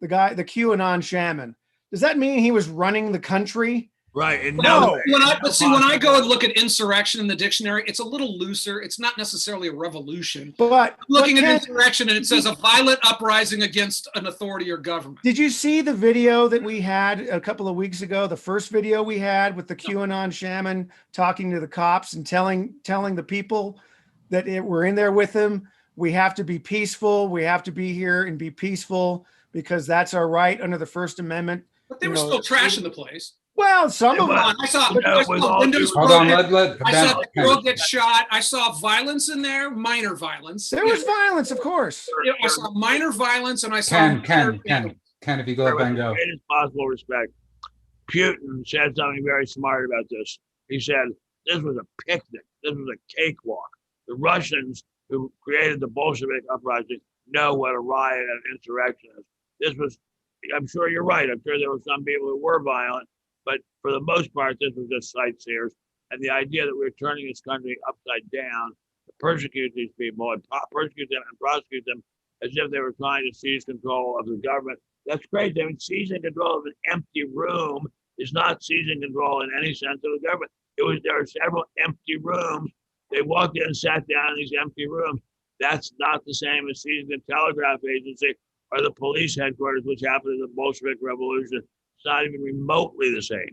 The QAnon shaman. Does that mean he was running the country? Right. And when I go and look at insurrection in the dictionary, it's a little looser. It's not necessarily a revolution. But I'm looking at insurrection, and it says a violent uprising against an authority or government. Did you see the video that we had a couple of weeks ago? The first video we had with the QAnon shaman talking to the cops and telling the people that we're in there with him. We have to be peaceful. We have to be here and be peaceful because that's our right under the First Amendment. But they were still trashing the place. Well, some of them. I saw windows broken. I saw the girl get shot. I saw violence in there, minor violence. There was violence, of course. I saw minor violence, and I saw Ken, if you go up and go. Greatest possible respect. Putin said something very smart about this. He said, this was a picnic. This was a cakewalk. The Russians who created the Bolshevik uprising know what a riot and insurrection is. This was, I'm sure you're right. I'm sure there were some people who were violent, but for the most part, this was just sightseers. And the idea that we're turning this country upside down to persecute these people and persecute them and prosecute them as if they were trying to seize control of the government. That's crazy. I mean, seizing control of an empty room is not seizing control in any sense of the government. There are several empty rooms. They walked in and sat down in these empty rooms. That's not the same as seizing the telegraph agency or the police headquarters, which happened in the Bolshevik Revolution. It's not even remotely the same.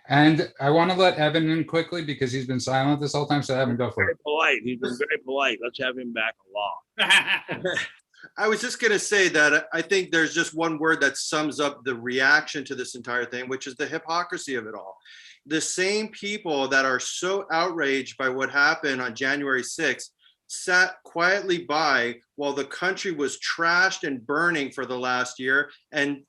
And I want to let Evan in quickly because he's been silent this whole time. So Evan, go for it. Polite. He's been very polite. Let's have him back along. I was just going to say that I think there's just one word that sums up the reaction to this entire thing, which is the hypocrisy of it all. The same people that are so outraged by what happened on January 6th sat quietly by while the country was trashed and burning for the last year and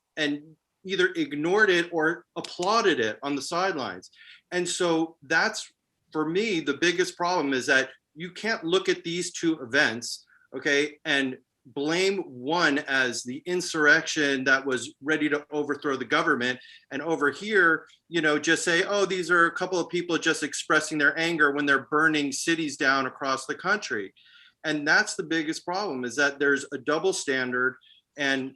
either ignored it or applauded it on the sidelines. And so that's, for me, the biggest problem is that you can't look at these two events, okay, and blame one as the insurrection that was ready to overthrow the government, and over here, just say, oh, these are a couple of people just expressing their anger when they're burning cities down across the country. And that's the biggest problem, is that there's a double standard, and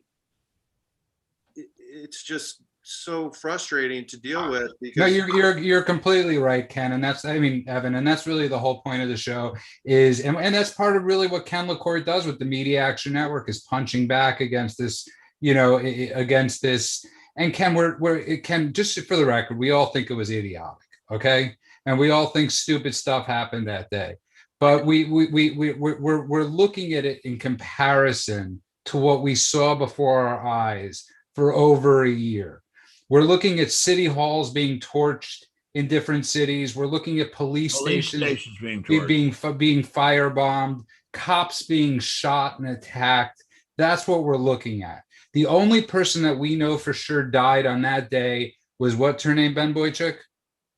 it's just so frustrating to deal with. Because no, you're completely right, Ken, and that's, I mean, Evan, and that's really the whole point of the show is, and that's part of really what Ken LaCourte does with the Media Action Network, is punching back against this, against this. And Ken, just for the record, we all think it was idiotic, okay, and we all think stupid stuff happened that day, but we're looking at it in comparison to what we saw before our eyes for over a year. We're looking at city halls being torched in different cities. We're looking at police stations being firebombed, cops being shot and attacked. That's what we're looking at. The only person that we know for sure died on that day was, what's her name, Ben Boychuk?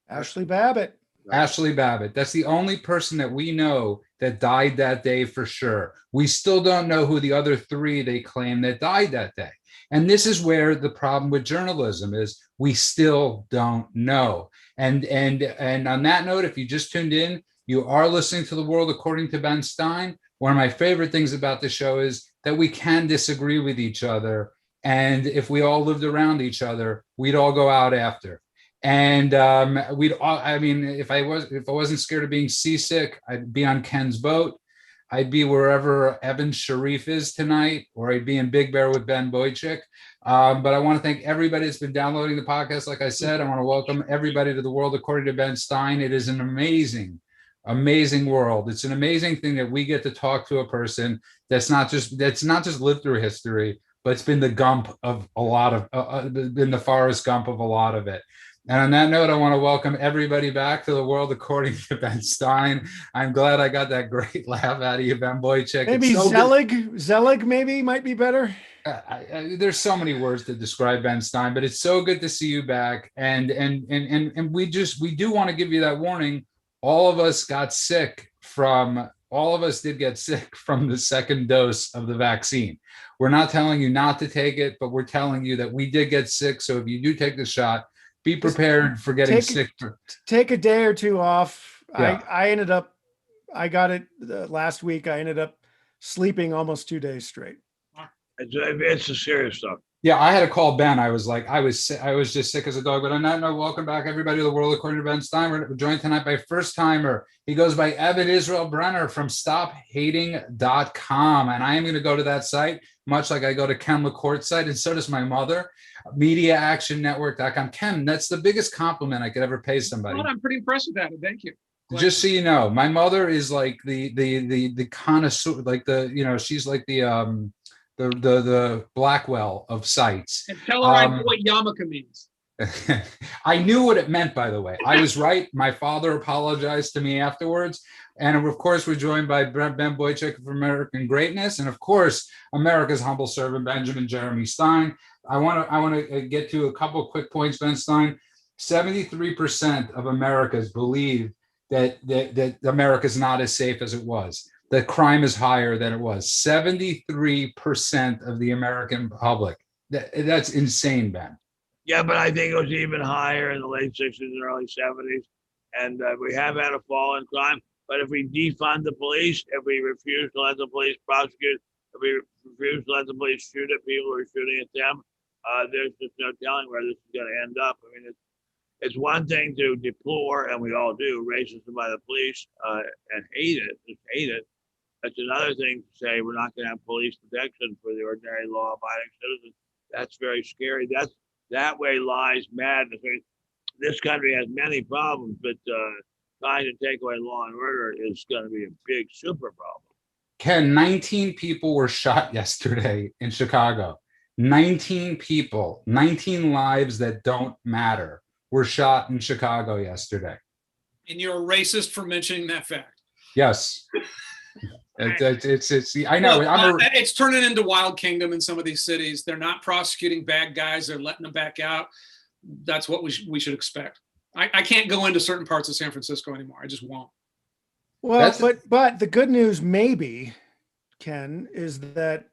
Ashley Babbitt. Ashley Babbitt. That's the only person that we know that died that day for sure. We still don't know who the other three they claim that died that day. And this is where the problem with journalism is. We still don't know. And on that note, if you just tuned in, you are listening to The World According to Ben Stein. One of my favorite things about the show is that we can disagree with each other. And if we all lived around each other, we'd all go out after. And if I wasn't scared of being seasick, I'd be on Ken's boat. I'd be wherever Evan Sharif is tonight, or I'd be in Big Bear with Ben Boychuk. But I want to thank everybody that's been downloading the podcast. Like I said, I want to welcome everybody to The World According to Ben Stein. It is an amazing, amazing world. It's an amazing thing that we get to talk to a person that's not just lived through history, but it's been the Gump of a lot of, been the Forrest Gump of a lot of it. And on that note, I want to welcome everybody back to The World According to Ben Stein. I'm glad I got that great laugh out of you, Ben Boychuk. Maybe so Zelig maybe might be better. There's so many words to describe Ben Stein, but it's so good to see you back. And we do want to give you that warning. All of us did get sick from the second dose of the vaccine. We're not telling you not to take it, but we're telling you that we did get sick. So if you do take the shot, be prepared for getting sick. Take a day or two off. Yeah. I got it last week. I ended up sleeping almost 2 days straight. It's a serious stuff. Yeah, I had to call Ben. I was just sick as a dog. But on that note, welcome back, everybody, to The World According to Ben Stein. We're joined tonight by first timer. He goes by Evan Israel Brenner from StopHating.com. And I am going to go to that site, much like I go to Ken LaCourte's site, and so does my mother, MediaActionNetwork.com. Ken, that's the biggest compliment I could ever pay somebody. I'm pretty impressed with that. Thank you. Just so you know, my mother is like the connoisseur, like she's like the Blackwell of sites. And tell her I know what yarmulke means. I knew what it meant, by the way. I was right. My father apologized to me afterwards. And of course, we're joined by Ben Boychuk of American Greatness, and of course, America's humble servant, Benjamin Jeremy Stein. I want to get to a couple of quick points, Ben Stein. 73% of Americans believe that America's not as safe as it was. That crime is higher than it was. 73% of the American public. That's insane, Ben. Yeah, but I think it was even higher in the late 60s and early 70s. And we have had a fall in crime. But if we defund the police, if we refuse to let the police prosecute, if we refuse to let the police shoot at people who are shooting at them, there's just no telling where this is going to end up. I mean, it's one thing to deplore, and we all do, racism by the police and hate it. It's another thing to say we're not going to have police protection for the ordinary law-abiding citizen. That's very scary. That way lies madness. I mean, this country has many problems, but trying to take away law and order is going to be a big, super problem. Ken, 19 people were shot yesterday in Chicago. 19 people, 19 lives that don't matter were shot in Chicago yesterday. And you're a racist for mentioning that fact. Yes. It's I know. Look, it's turning into Wild Kingdom in some of these cities. They're not prosecuting bad guys. They're letting them back out. That's what we should expect. I can't go into certain parts of San Francisco anymore. I just won't. Well, but the good news maybe Ken, is that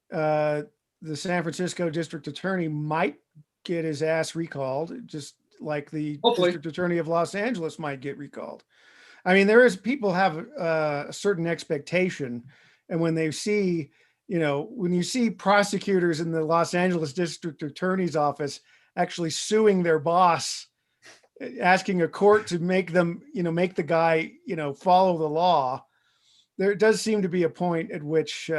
the San Francisco district attorney might get his ass recalled, just like the Hopefully. district attorney of Los Angeles might get recalled. I mean, there is, people have a certain expectation, and when they see, when you see prosecutors in the Los Angeles district attorney's office actually suing their boss, asking a court to make them, make the guy, follow the law, there does seem to be a point at which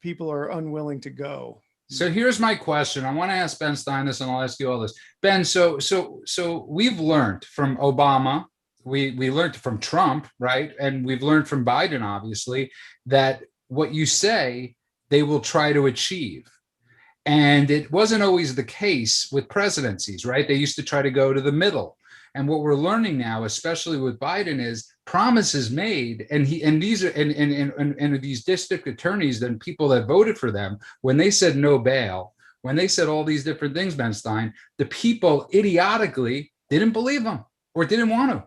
people are unwilling to go. So here's my question. I want to ask Ben Stein this, and I'll ask you all this. Ben, so we've learned from Obama, we learned from Trump, right? And we've learned from Biden, obviously, that what you say, they will try to achieve. And it wasn't always the case with presidencies, right? They used to try to go to the middle. And what we're learning now, especially with Biden, is promises made, and these district attorneys, then people that voted for them, when they said no bail, when they said all these different things, Ben Stein, the people idiotically didn't believe them or didn't want to.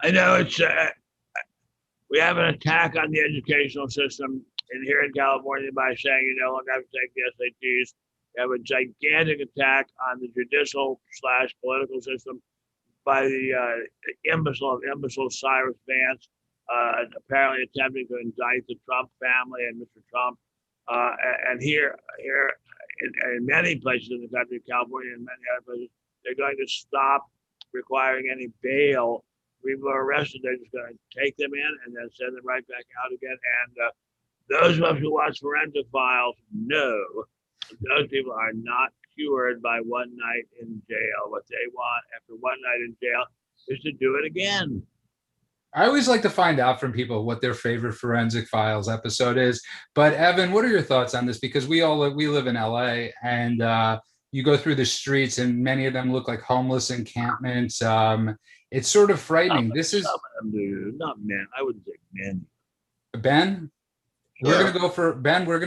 I know it's we have an attack on the educational system here in California by saying, look, I have to take the SATs. We have a gigantic attack on the judicial/political system by the imbecile of imbeciles, Cyrus Vance, apparently attempting to indict the Trump family and Mr. Trump. And here in many places in the country, California and many other places, they're going to stop requiring any bail. People are arrested, they're just going to take them in and then send them right back out again. And those of us who watch forensic files know those people are not cured by one night in jail. What they want after one night in jail is to do it again. I always like to find out from people what their favorite Forensic Files episode is. But Evan, what are your thoughts on this? Because we live in LA, and you go through the streets, and many of them look like homeless encampments. It's sort of frightening. This is not men. I wouldn't say men. Ben. We're going to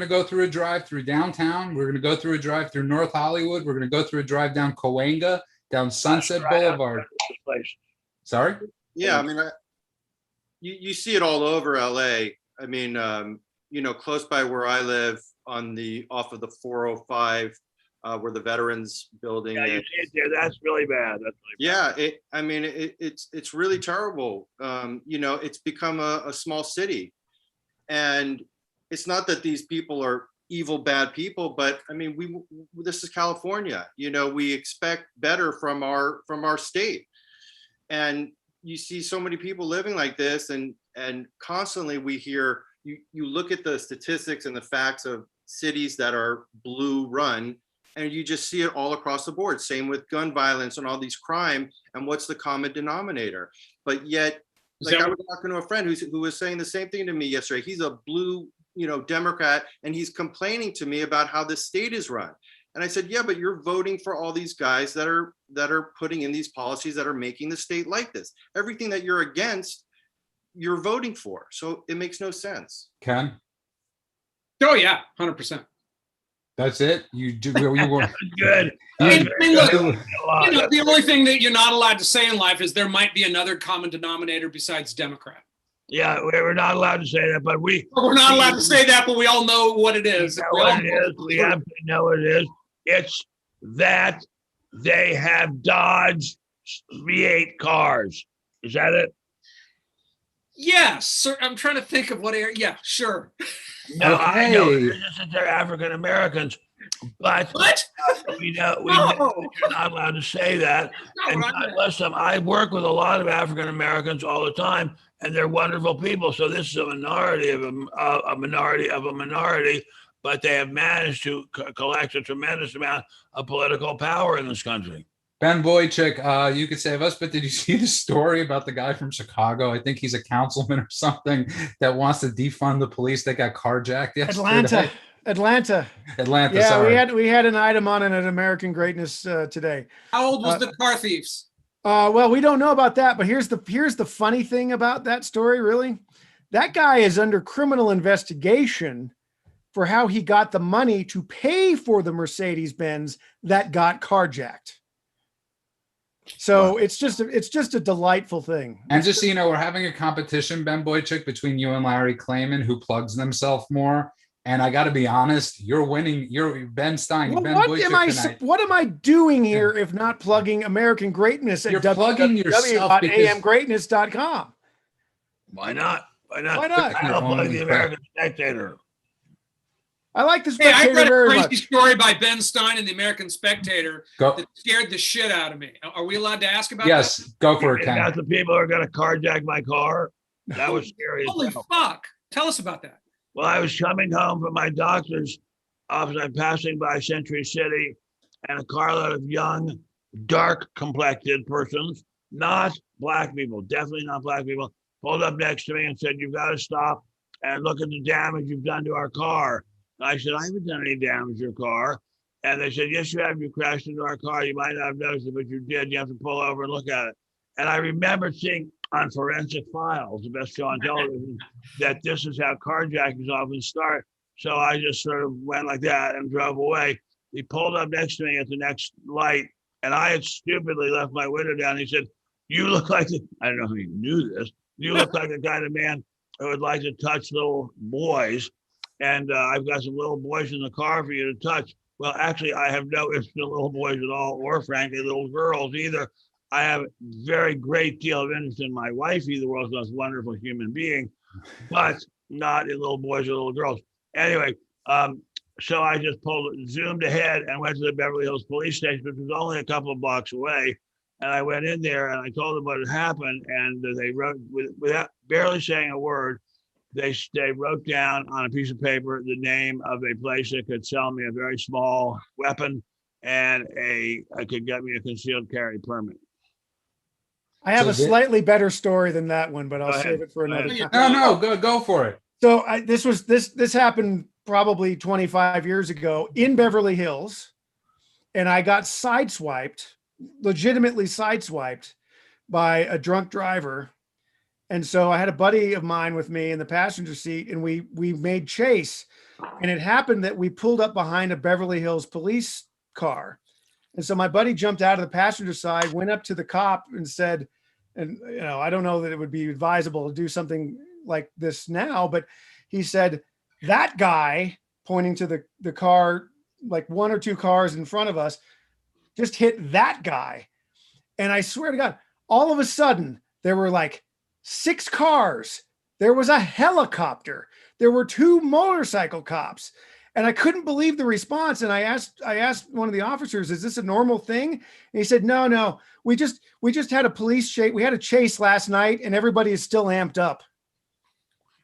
go through a drive through downtown. We're going to go through a drive through North Hollywood. We're going to go through a drive down Cahuenga, down Sunset Boulevard. Sorry? Yeah, I mean, you see it all over LA. I mean, close by where I live off of the 405, where the Veterans Building. Yeah, you see it there. That's really bad. Yeah, it's really terrible. It's become a small city, and it's not that these people are evil, bad people, but I mean, this is California. We expect better from our state, and you see so many people living like this, and constantly we hear. You look at the statistics and the facts of cities that are blue run, and you just see it all across the board. Same with gun violence and all these crime. And what's the common denominator? But yet, like I was talking to a friend who was saying the same thing to me yesterday. He's a blue, Democrat, and he's complaining to me about how the state is run. And I said, yeah, but you're voting for all these guys that are putting in these policies that are making the state like this. Everything that you're against, you're voting for. So it makes no sense. Ken? Oh yeah, 100%. That's it. You do. You were good. Look, the only thing that you're not allowed to say in life is there might be another common denominator besides Democrat. Yeah, we're not allowed to say that, but we're not allowed to say that, but we all know what it is. We absolutely know what it is. It's that they have Dodge V8 cars. Is that it? Yes, sir. I'm trying to think of what area. Yeah, sure. No, okay. I know they're African Americans, but what? we know you're not allowed to say that. No, and God bless them. I work with a lot of African Americans all the time, and they're wonderful people. So this is a minority of a minority, but they have managed to collect a tremendous amount of political power in this country. Ben Boychuk, you could save us, but did you see the story about the guy from Chicago? I think he's a councilman or something that wants to defund the police that got carjacked yesterday. Atlanta. Yeah, sorry. we had an item on it at American Greatness today. How old was the car thieves? Well, we don't know about that, but here's the funny thing about that story, really. That guy is under criminal investigation for how he got the money to pay for the Mercedes-Benz that got carjacked. So it's just a delightful thing. And just so you know, we're having a competition, Ben Boychuk, between you and Larry Klayman, who plugs themselves more. And I got to be honest, you're winning. You're Ben Stein. Well, Ben what Boychuk tonight. what am I doing here if not plugging American greatness at You're plugging yourself because www.amgreatness.com? Why not? Why not? Why not? I'll plug the American Spectator. I like the Hey, I Spectator read a very crazy much. story by Ben Stein in the American Spectator go. that scared the shit out of me. Are we allowed to ask about Yes, that? go for it, About Ken. the people who are going to carjack my car. That was scary. Holy fuck. Tell us about that. Well, I was coming home from my doctor's office. I'm passing by Century City, and a carload of young, dark-complected persons, not black people, definitely not black people, pulled up next to me and said, "You've got to stop and look at the damage you've done to our car." And I said, "I haven't done any damage to your car." And they said, "Yes, you have. You crashed into our car. You might not have noticed it, but you did. You have to pull over and look at it." And I remember seeing on Forensic Files, the best show on television, that this is how carjackings often start. So I just sort of went like that and drove away. He pulled up next to me at the next light, and I had stupidly left my window down. He said, "You look like," I don't know if he knew this, "you look like the kind of man who would like to touch little boys. And I've got some little boys in the car for you to touch." Well, actually, I have no interest in little boys at all, or frankly, little girls either. I have a very great deal of interest in my wifey, the world's most wonderful human being, but not in little boys or little girls. Anyway, so I just zoomed ahead and went to the Beverly Hills Police Station, which was only a couple of blocks away. And I went in there and I told them what had happened, and they wrote, without barely saying a word, they wrote down on a piece of paper the name of a place that could sell me a very small weapon and could get me a concealed carry permit. I have a slightly better story than that one, but I'll save it for another time. No, go for it. So this happened probably 25 years ago in Beverly Hills, and I got legitimately sideswiped by a drunk driver. And so I had a buddy of mine with me in the passenger seat, and we made chase. And it happened that we pulled up behind a Beverly Hills police car. And so my buddy jumped out of the passenger side, went up to the cop and said, and I don't know that it would be advisable to do something like this now, but he said, "That guy," pointing to the car, like one or two cars in front of us, "just hit that guy." And I swear to God, all of a sudden there were like 6 cars. There was a helicopter. There were 2 motorcycle cops. And I couldn't believe the response. And I asked one of the officers, "Is this a normal thing?" And he said, No. We just had a police chase. We had a chase last night, and everybody is still amped up."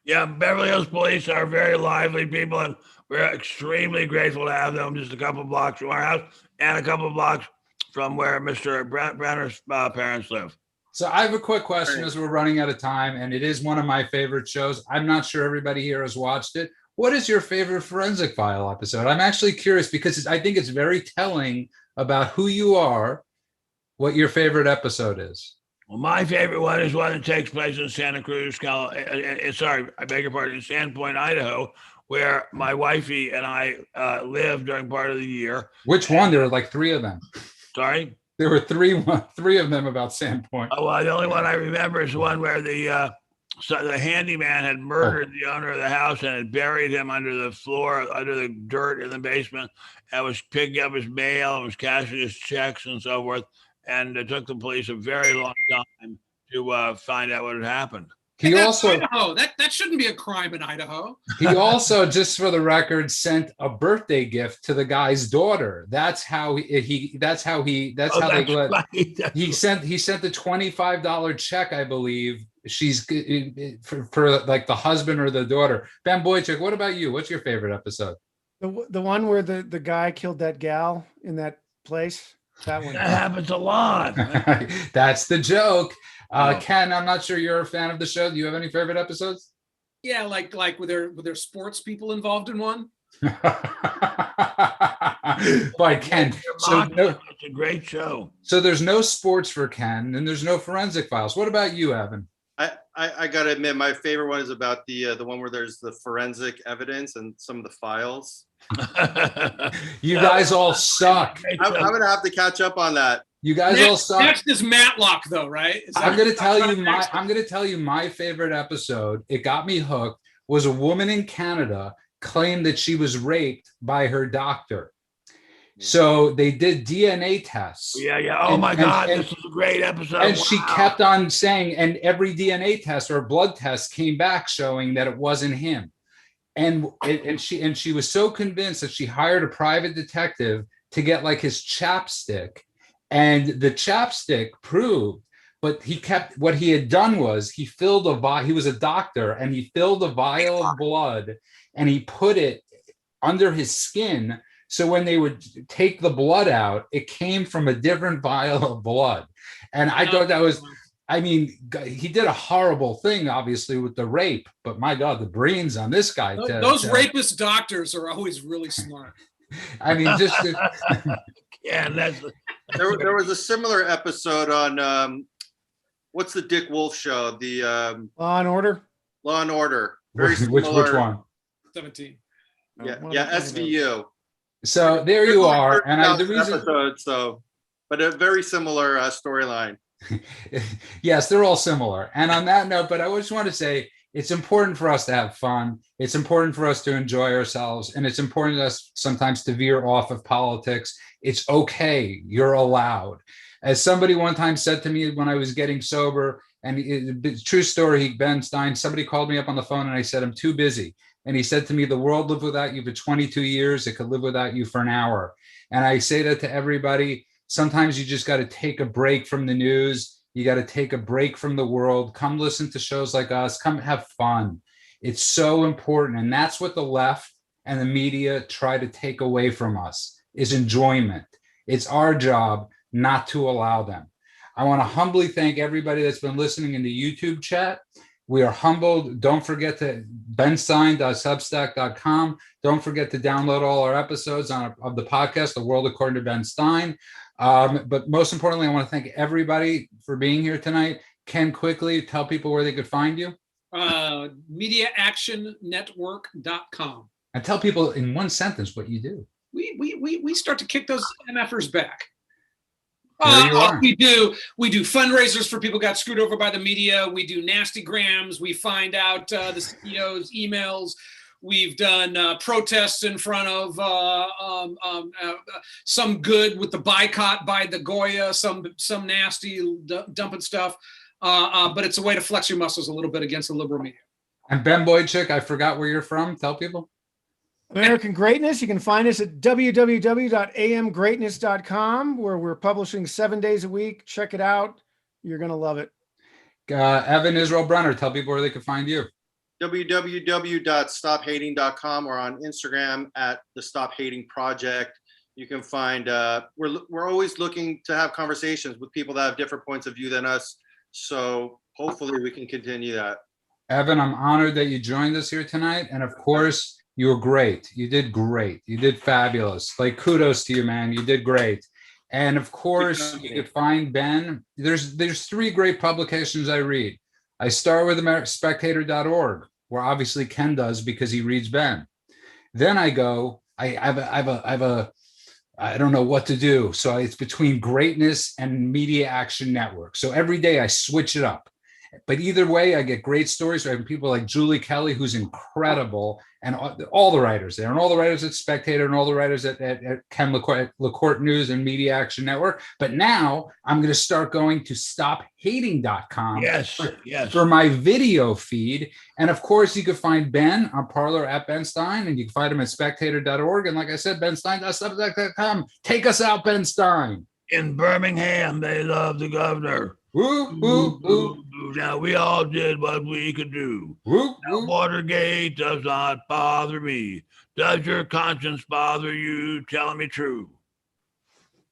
Yeah, Beverly Hills Police are very lively people, and we're extremely grateful to have them just a couple of blocks from our house and a couple of blocks from where Mr. Brenner's parents live. So I have a quick question as we're running out of time, and it is one of my favorite shows. I'm not sure everybody here has watched it. What is your favorite Forensic File episode? I'm actually curious because I think it's very telling about who you are, what your favorite episode is. Well, my favorite one is one that takes place in Santa Cruz, in Sandpoint, Idaho, where my wifey and I lived during part of the year. Which one? There were like 3 of them. Sorry? There were three of them about Sandpoint. Oh, well, the only one I remember is the one where the handyman had murdered the owner of the house and had buried him under the floor, under the dirt in the basement, and was picking up his mail and was cashing his checks and so forth. And it took the police a very long time to find out what had happened. He also Idaho. That shouldn't be a crime in Idaho. He also, just for the record, sent a birthday gift to the guy's daughter. That's how he sent the $25 check, I believe. She's for like the husband or the daughter. Ben Boychuk, what about you? What's your favorite episode? The one where the guy killed that gal in that place. That one. That happens a lot. That's the joke. Ken, I'm not sure you're a fan of the show. Do you have any favorite episodes? Yeah, like were there sports people involved in one? But Ken, it's a great show. So there's no sports for Ken, and there's no Forensic Files. What about you, Evan? I gotta admit, my favorite one is about the one where there's the forensic evidence and some of the files. You guys all suck. I'm gonna have to catch up on that. You guys all suck. Next is Matlock, though, right? I'm going to tell you my favorite episode. It got me hooked. Was a woman in Canada claimed that she was raped by her doctor. So they did DNA tests. Yeah. Oh my God, this is a great episode. And she kept on saying, and every DNA test or blood test came back showing that it wasn't him. And she was so convinced that she hired a private detective to get like his chapstick. And the chapstick proved, but what he had done was he was a doctor, and he filled a vial of blood and he put it under his skin. So when they would take the blood out, it came from a different vial of blood. And I thought that was, I mean, he did a horrible thing, obviously, with the rape, but my God, the brains on this guy. Those rapist doctors are always really smart. I mean, just yeah, there was a similar episode on what's the Dick Wolf show? The Law and Order. Law and Order. Very which one? 17. Yeah, SVU. So there you are, and the reason. Episode, but a very similar storyline. Yes, they're all similar. And on that note, but I just want to say, it's important for us to have fun. It's important for us to enjoy ourselves. And it's important to us sometimes to veer off of politics. It's okay. You're allowed. As somebody one time said to me when I was getting sober, and true story, Ben Stein, somebody called me up on the phone and I said, I'm too busy. And he said to me, the world lived without you for 22 years. It could live without you for an hour. And I say that to everybody. Sometimes you just got to take a break from the news. You got to take a break from the world. Come listen to shows like us. Come have fun. It's so important. And that's what the left and the media try to take away from us, is enjoyment. It's our job not to allow them. I want to humbly thank everybody that's been listening in the YouTube chat. We are humbled. Don't forget to benstein.substack.com. Don't forget to download all our episodes of the podcast, The World According to Ben Stein. But most importantly, I want to thank everybody for being here tonight. Ken, quickly tell people where they could find you. MediaActionNetwork.com. And tell people in one sentence what you do. We start to kick those MFers back. We do fundraisers for people who got screwed over by the media. We do nasty grams. We find out the CEO's emails. We've done protests in front of some good with the boycott by the Goya, some nasty dumping stuff. But it's a way to flex your muscles a little bit against the liberal media. And Ben Boychuk, I forgot where you're from. Tell people. American Greatness. You can find us at www.amgreatness.com, where we're publishing 7 days a week. Check it out. You're going to love it. Evan Israel Brunner, tell people where they can find you. www.stophating.com or on Instagram at the Stop Hating Project. You can find, we're always looking to have conversations with people that have different points of view than us. So hopefully we can continue that. Evan, I'm honored that you joined us here tonight. And of course, you were great. You did great. You did fabulous. Like, kudos to you, man. You did great. And of course, you could find Ben. There's 3 great publications I read. I start with spectator.org, where obviously Ken does because he reads Ben. Then I go, I don't know what to do. So it's between Greatness and Media Action Network. So every day I switch it up. But either way, I get great stories. I have people like Julie Kelly, who's incredible, and all the writers there, and all the writers at Spectator, and all the writers at Ken LaCourte News and Media Action Network. But now I'm going to start going to stophating.com for my video feed. And of course, you can find Ben on Parler at Ben Stein, and you can find him at spectator.org. And like I said, benstein.substack.com. Take us out, Ben Stein. In Birmingham, they love the governor. Woo, woo, woo. Now, we all did what we could do. Woo, now, Watergate does not bother me. Does your conscience bother you? Tell me true.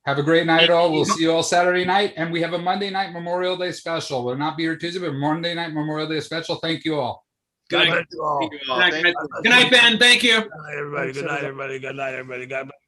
Have a great night, all. We'll see you all Saturday night. And we have a Monday night Memorial Day special. We'll not be here Tuesday, but Monday night Memorial Day special. Thank you all. Good night, Ben. Thank you. Good night, everybody. Good night, everybody. Good night, everybody. God bless.